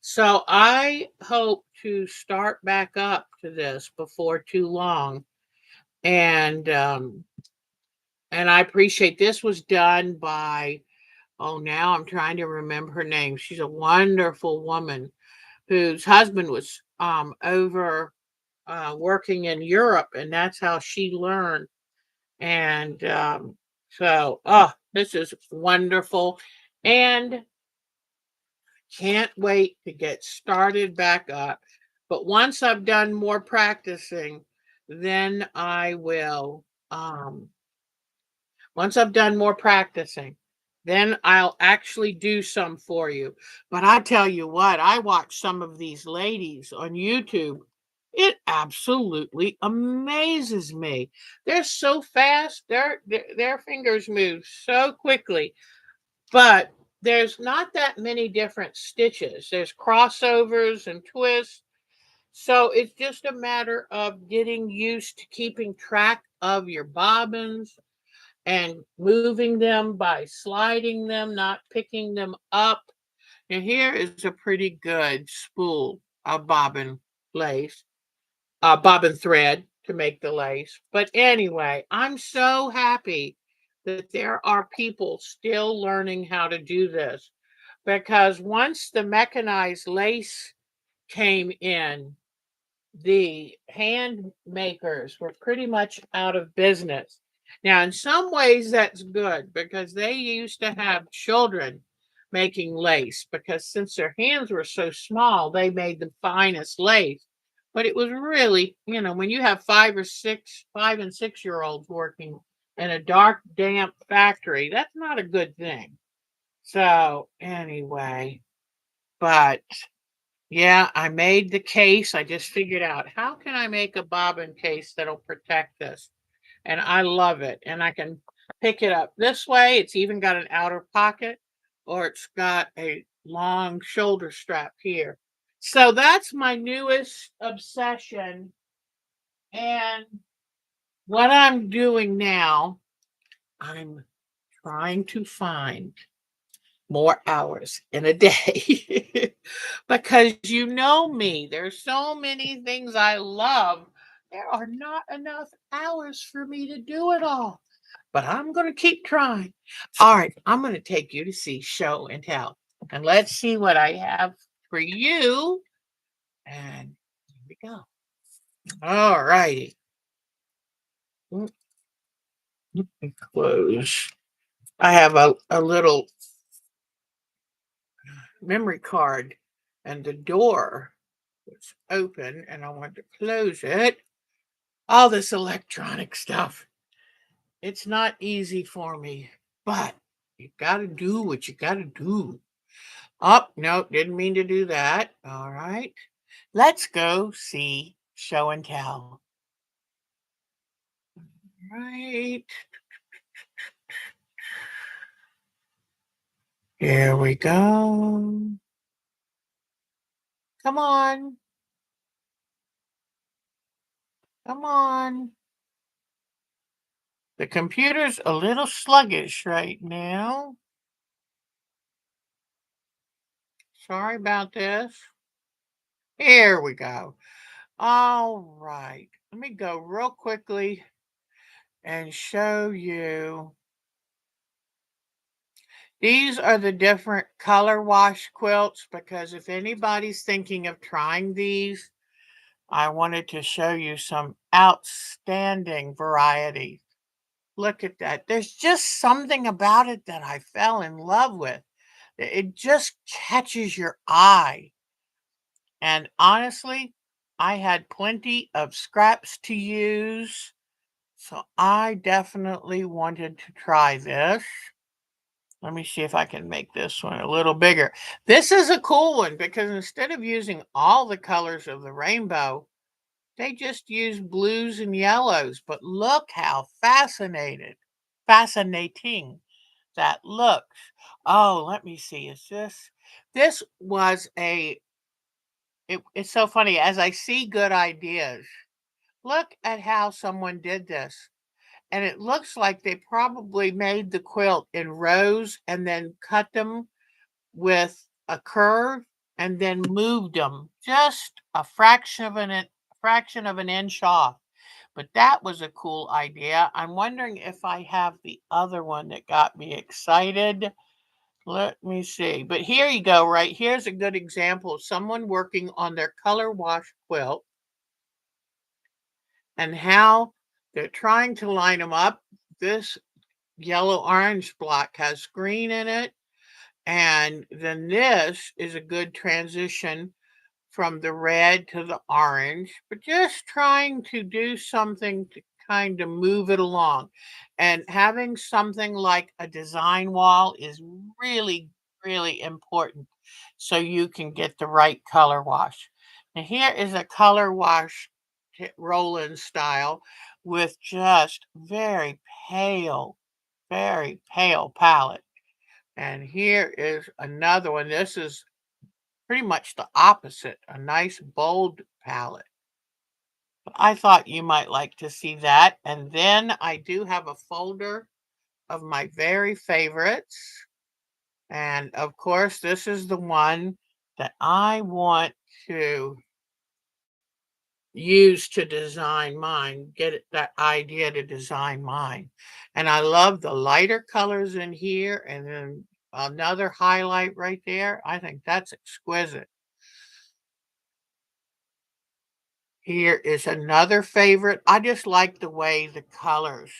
So I hope to start back up to this before too long. And and I appreciate this was done by, oh, now I'm trying to remember her name. She's a wonderful woman whose husband was over working in Europe, and that's how she learned. And so, oh, this is wonderful, and can't wait to get started back up. But once I've done more practicing, then I will. Once I've done more practicing, then I'll actually do some for you. But I tell you what, I watch some of these ladies on YouTube. It absolutely amazes me. They're so fast. Their fingers move so quickly. But there's not that many different stitches. There's crossovers and twists. So it's just a matter of getting used to keeping track of your bobbins and moving them by sliding them, not picking them up. And here is a pretty good spool of bobbin lace, bobbin thread to make the lace. But anyway, I'm so happy that there are people still learning how to do this, because once the mechanized lace came in, the hand makers were pretty much out of business. Now, in some ways, that's good, because they used to have children making lace, because since their hands were so small, they made the finest lace. But it was really, when you have 5 and 6 year olds working in a dark, damp factory, that's not a good thing. So, anyway, but yeah, I made the case. I just figured out, how can I make a bobbin case that'll protect this? And I love it. And I can pick it up this way. It's even got an outer pocket, or it's got a long shoulder strap here. So that's my newest obsession. And what I'm doing now, I'm trying to find more hours in a day. Because you know me, there's so many things I love. There are not enough hours for me to do it all. but I'm going to keep trying. All right, I'm going to take you to see show and tell. And let's see what I have for you. And here we go. All righty. Close. I have a little memory card, and the door was open, and I want to close it. All this electronic stuff. It's not easy for me, but you got to do what you got to do. Oh, no, didn't mean to do that. All right. Let's go see show and tell. Right. Here we go. Come on. Come on. The computer's a little sluggish right now. Sorry about this. Here we go. All right. Let me go real quickly and show you. These are the different color wash quilts, because if anybody's thinking of trying these, I wanted to show you some outstanding variety. Look at that. There's just something about it that I fell in love with. It just catches your eye. And honestly, I had plenty of scraps to use, so I definitely wanted to try this. Let me see if I can make this one a little bigger. This is a cool one because instead of using all the colors of the rainbow, they just use blues and yellows. But look how fascinating that looks. Oh, let me see. Is this was it's so funny as I see good ideas. Look at how someone did this. And it looks like they probably made the quilt in rows and then cut them with a curve and then moved them just a fraction of an inch off. But that was a cool idea. I'm wondering if I have the other one that got me excited. Let me see. But here you go, right? Here's a good example of someone working on their color wash quilt and how they're trying to line them up. This yellow orange block has green in it. And then this is a good transition from the red to the orange, but just trying to do something to kind of move it along. And having something like a design wall is really, really important so you can get the right color wash. Now, here is a color wash Rowland style with just very pale palette. And here is another one. This is pretty much the opposite, a nice bold palette. I thought you might like to see that. And then I do have a folder of my very favorites. And of course, this is the one that I want to use to design mine, that idea to design mine. And I love the lighter colors in here and then another highlight right there. I think that's exquisite. Here is another favorite. I just like the way the colors,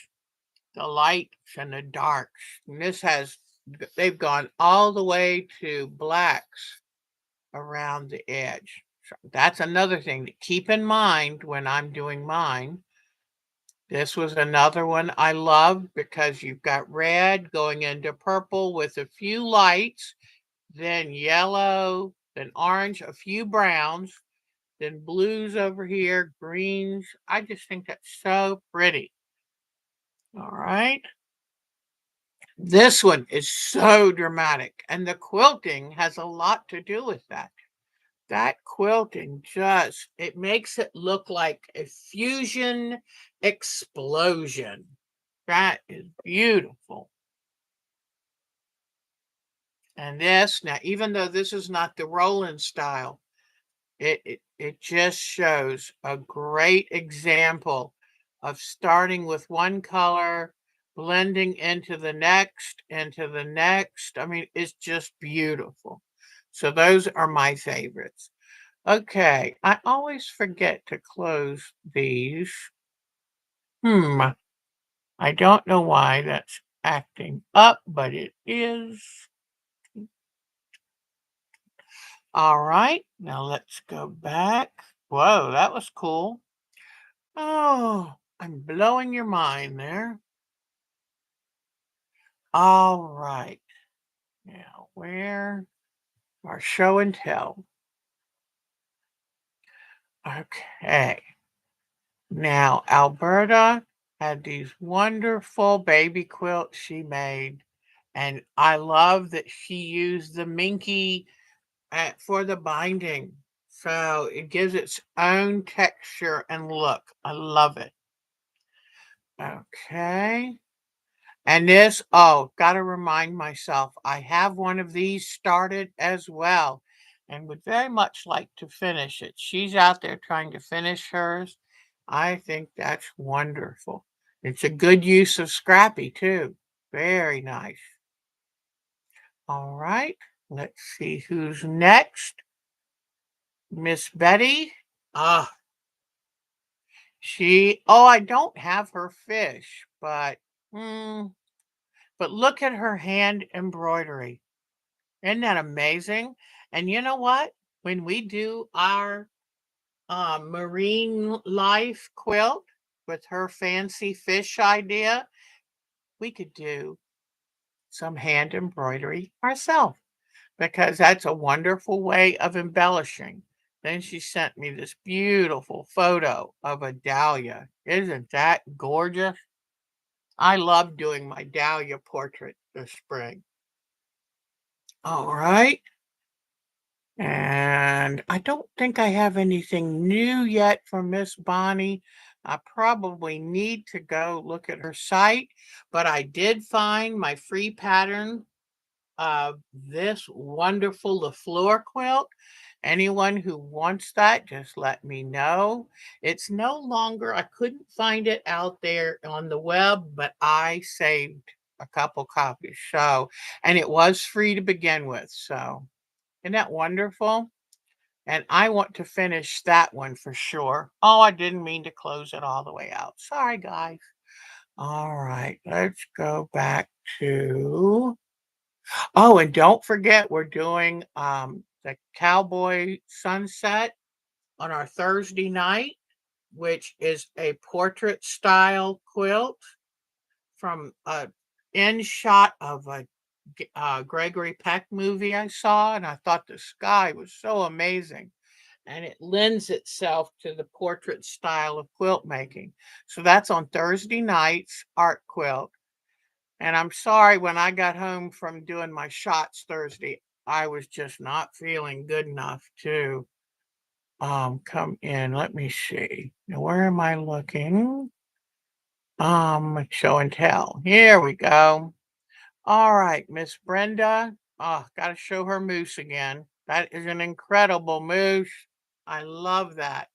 the lights and the darks. And they've gone all the way to blacks around the edge. So that's another thing to keep in mind when I'm doing mine. This was another one I loved because you've got red going into purple with a few lights, then yellow, then orange, a few browns, then blues over here, greens. I just think that's so pretty. All right. This one is so dramatic, and the quilting has a lot to do with that. That quilting it makes it look like a fusion explosion. That is beautiful. And this, now, even though this is not the Rowland style, it just shows a great example of starting with one color, blending into the next, into the next. I mean, it's just beautiful. So those are my favorites. Okay, I always forget to close these. I don't know why that's acting up, but it is. All right, now let's go back. Whoa, that was cool. Oh, I'm blowing your mind there. All right, now where our show and tell? Okay, now Alberta had these wonderful baby quilts she made, and I love that she used the minky for the binding. So it gives its own texture and look. I love it. Okay. And this, oh, got to remind myself, I have one of these started as well and would very much like to finish it. She's out there trying to finish hers. I think that's wonderful. It's a good use of Scrappy, too. Very nice. All right. Let's see who's next. Miss Betty. Ah, I don't have her fish, but look at her hand embroidery. Isn't that amazing? And you know what? When we do our marine life quilt with her fancy fish idea, we could do some hand embroidery ourselves because that's a wonderful way of embellishing. Then she sent me this beautiful photo of a dahlia. Isn't that gorgeous? I love doing my dahlia portrait this spring. All right. And I don't think I have anything new yet from Miss Bonnie. I probably need to go look at her site, but I did find my free pattern of this wonderful LaFleur quilt. Anyone who wants that, just let me know. It's no longer, I couldn't find it out there on the web, but I saved a couple copies. So, and it was free to begin with. So, isn't that wonderful? And I want to finish that one for sure. Oh, I didn't mean to close it all the way out. Sorry, guys. All right, let's go back to. Oh, and don't forget, we're doing the Cowboy Sunset on our Thursday night, which is a portrait style quilt from a end shot of a Gregory Peck movie I saw, and I thought the sky was so amazing. And it lends itself to the portrait style of quilt making. So that's on Thursday nights, art quilt. And I'm sorry, when I got home from doing my shots Thursday, I was just not feeling good enough to come in. Let me see. Now, where am I looking? Show and tell. Here we go. All right, Miss Brenda. Oh, gotta show her moose again. That is an incredible moose. I love that.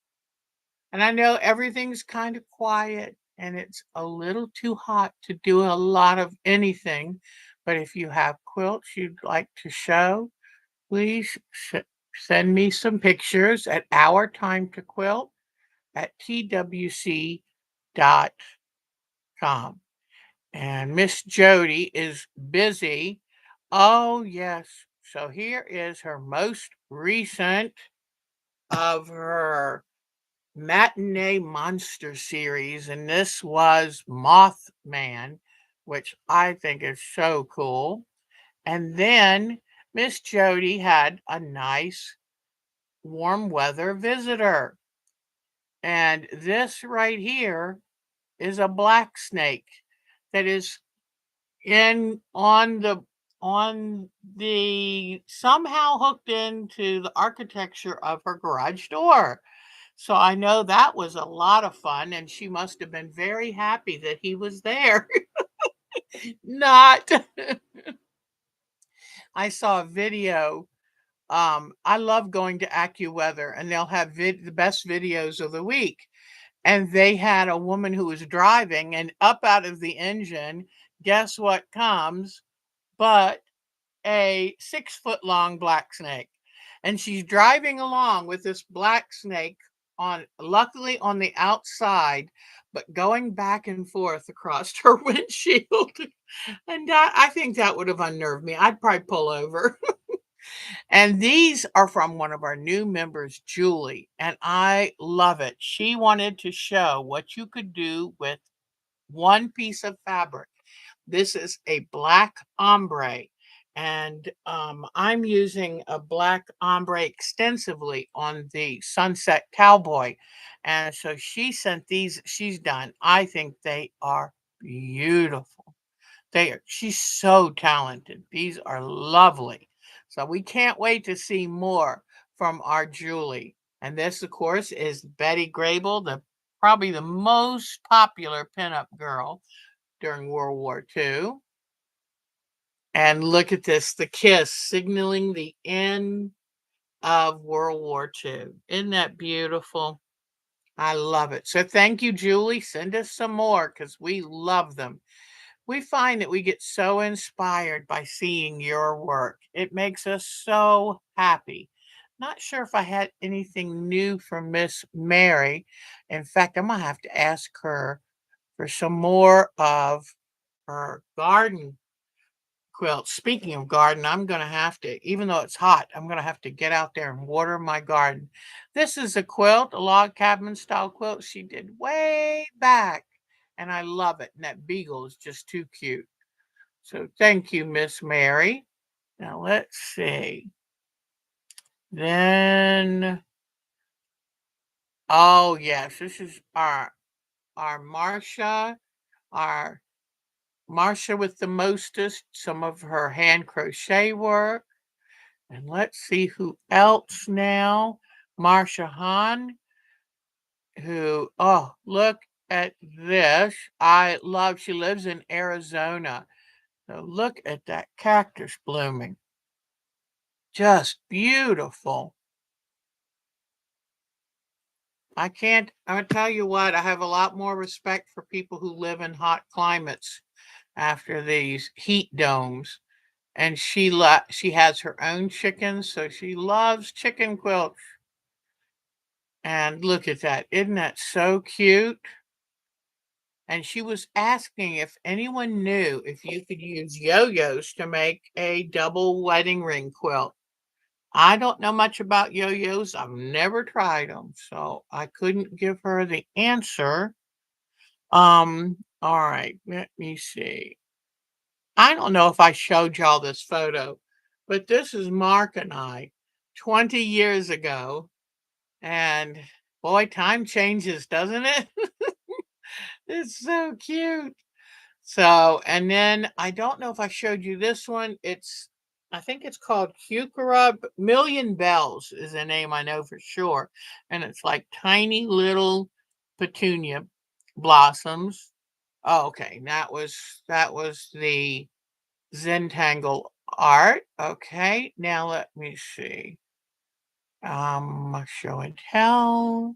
And I know everything's kind of quiet and it's a little too hot to do a lot of anything. But if you have quilts you'd like to show, please send me some pictures at ourtimetoquilt at twc.com. And Miss Jody is busy. Oh, yes. So here is her most recent of her matinee monster series, and this was Mothman, which I think is so cool. And then Miss Jody had a nice warm weather visitor. And this right here is a black snake that is in on the somehow hooked into the architecture of her garage door. So I know that was a lot of fun, and she must have been very happy that he was there. Not. I saw a video. I love going to AccuWeather, and they'll have the best videos of the week. and they had a woman who was driving, and up out of the engine, guess what comes but a 6-foot long black snake. And she's driving along with this black snake on, luckily on the outside, but going back and forth across her windshield. And I think that would have unnerved me. I'd probably pull over. And these are from one of our new members, Julie, and I love it. She wanted to show what you could do with one piece of fabric. This is a black ombre, and I'm using a black ombre extensively on the Sunset Cowboy. And so she sent these, she's done. I think they are beautiful. She's so talented. These are lovely. So we can't wait to see more from our Julie. And this, of course, is Betty Grable, the probably the most popular pinup girl during World War II. And look at this, the kiss signaling the end of World War II. Isn't that beautiful? I love it. So thank you, Julie. Send us some more because we love them. We find that we get so inspired by seeing your work. It makes us so happy. Not sure if I had anything new from Miss Mary. In fact, I'm going to have to ask her for some more of her garden quilt. Speaking of garden, I'm going to have to, even though it's hot, I'm going to have to get out there and water my garden. This is a quilt, a log cabin style quilt she did way back, and I love it. And that beagle is just too cute. So thank you, Miss Mary. Now let's see. Then, oh yes, this is our our Marcia with the mostest, some of her hand crochet work. And let's see who else now. Marcia Hahn, who, oh, look at this. I love, she lives in Arizona. So look at that cactus blooming. Just beautiful. I'm gonna tell you what, I have a lot more respect for people who live in hot climates after these heat domes. And she has her own chickens, so she loves chicken quilts. And look at that. Isn't that so cute? And she was asking if anyone knew if you could use yo-yos to make a double wedding ring quilt. I don't know much about yo-yos. I've never tried them, so I couldn't give her the answer. All right, let me see. I don't know if I showed y'all this photo, but this is Mark and I 20 years ago. And boy, time changes, doesn't it? It's so cute. So, and then I don't know if I showed you this one. I think it's called Kukura. Million Bells is the name I know for sure. And it's like tiny little petunia blossoms. Oh, okay. That was the Zentangle art. Okay. Now let me see. Show and tell.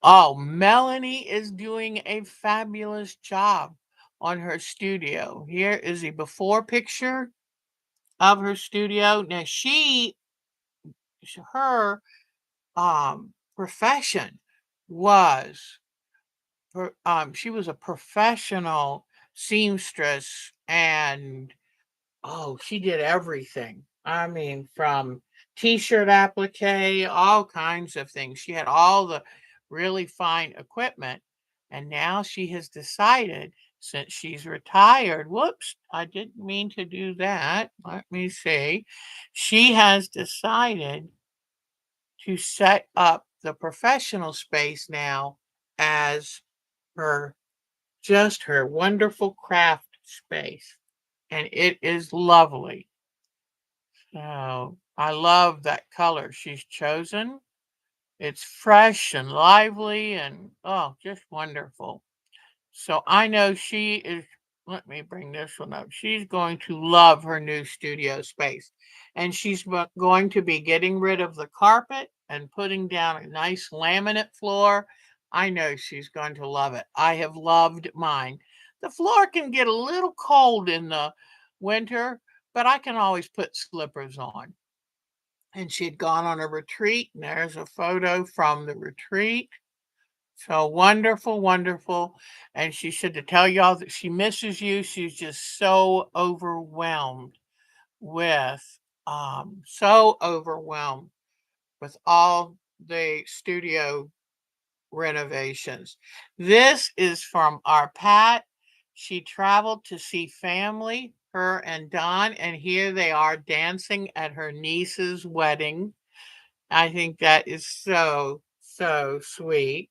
Oh, Melanie is doing a fabulous job on her studio. Here is a before picture of her studio. Now her profession was she was a professional seamstress, and oh, she did everything. I mean, from t-shirt applique, all kinds of things. She had all the really fine equipment. And now she has decided, since she's retired, whoops, I didn't mean to do that. Let me see. She has decided to set up the professional space now as her just her wonderful craft space. And it is lovely. So I love that color she's chosen. It's fresh and lively and oh, just wonderful. So I know she is, let me bring this one up. She's going to love her new studio space. And she's going to be getting rid of the carpet and putting down a nice laminate floor. I know she's going to love it. I have loved mine. The floor can get a little cold in the winter, but I can always put slippers on. And she had gone on a retreat, and there's a photo from the retreat. So wonderful, wonderful. And she said to tell y'all that she misses you. She's just so overwhelmed with, so overwhelmed with all the studio renovations. This is from our Pat. She traveled to see family, her and Don, and here they are dancing at her niece's wedding. I think that is so, so sweet.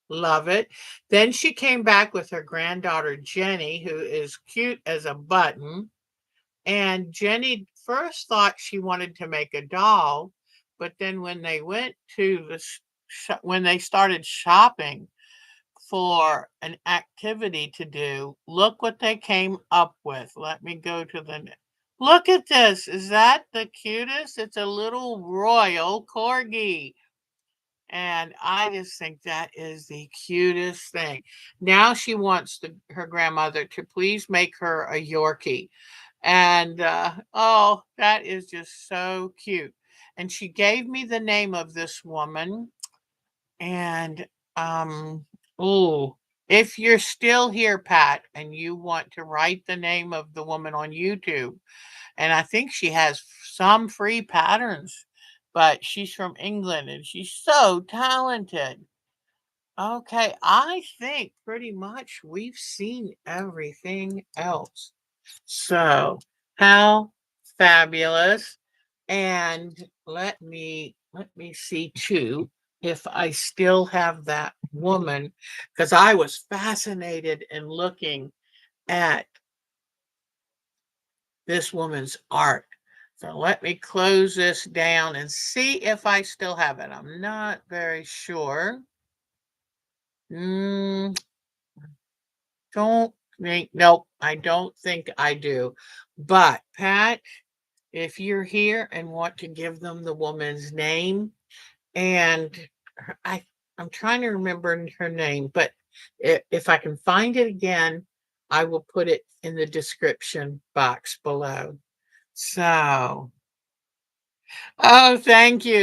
Love it. Then she came back with her granddaughter Jenny, who is cute as a button. And Jenny first thought she wanted to make a doll, but then when they went to when they started shopping for an activity to do, look what they came up with. Let me go to look at this. Is that the cutest? It's a little royal corgi. And I just think that is the cutest thing. Now she wants her grandmother to please make her a Yorkie. And oh, that is just so cute. And she gave me the name of this woman. And oh, if you're still here, Pat, and you want to write the name of the woman on YouTube, and I think she has some free patterns, but she's from England and she's so talented. Okay, I think pretty much we've seen everything else. So, how fabulous. And let me see too if I still have that woman, because I was fascinated in looking at this woman's art. So let me close this down and see if I still have it. I'm not very sure. Mm, don't think, nope, I don't think I do. But Pat, if you're here and want to give them the woman's name, and I I'm trying to remember her name, but if I can find it again, I will put it in the description box below. So, oh, thank you.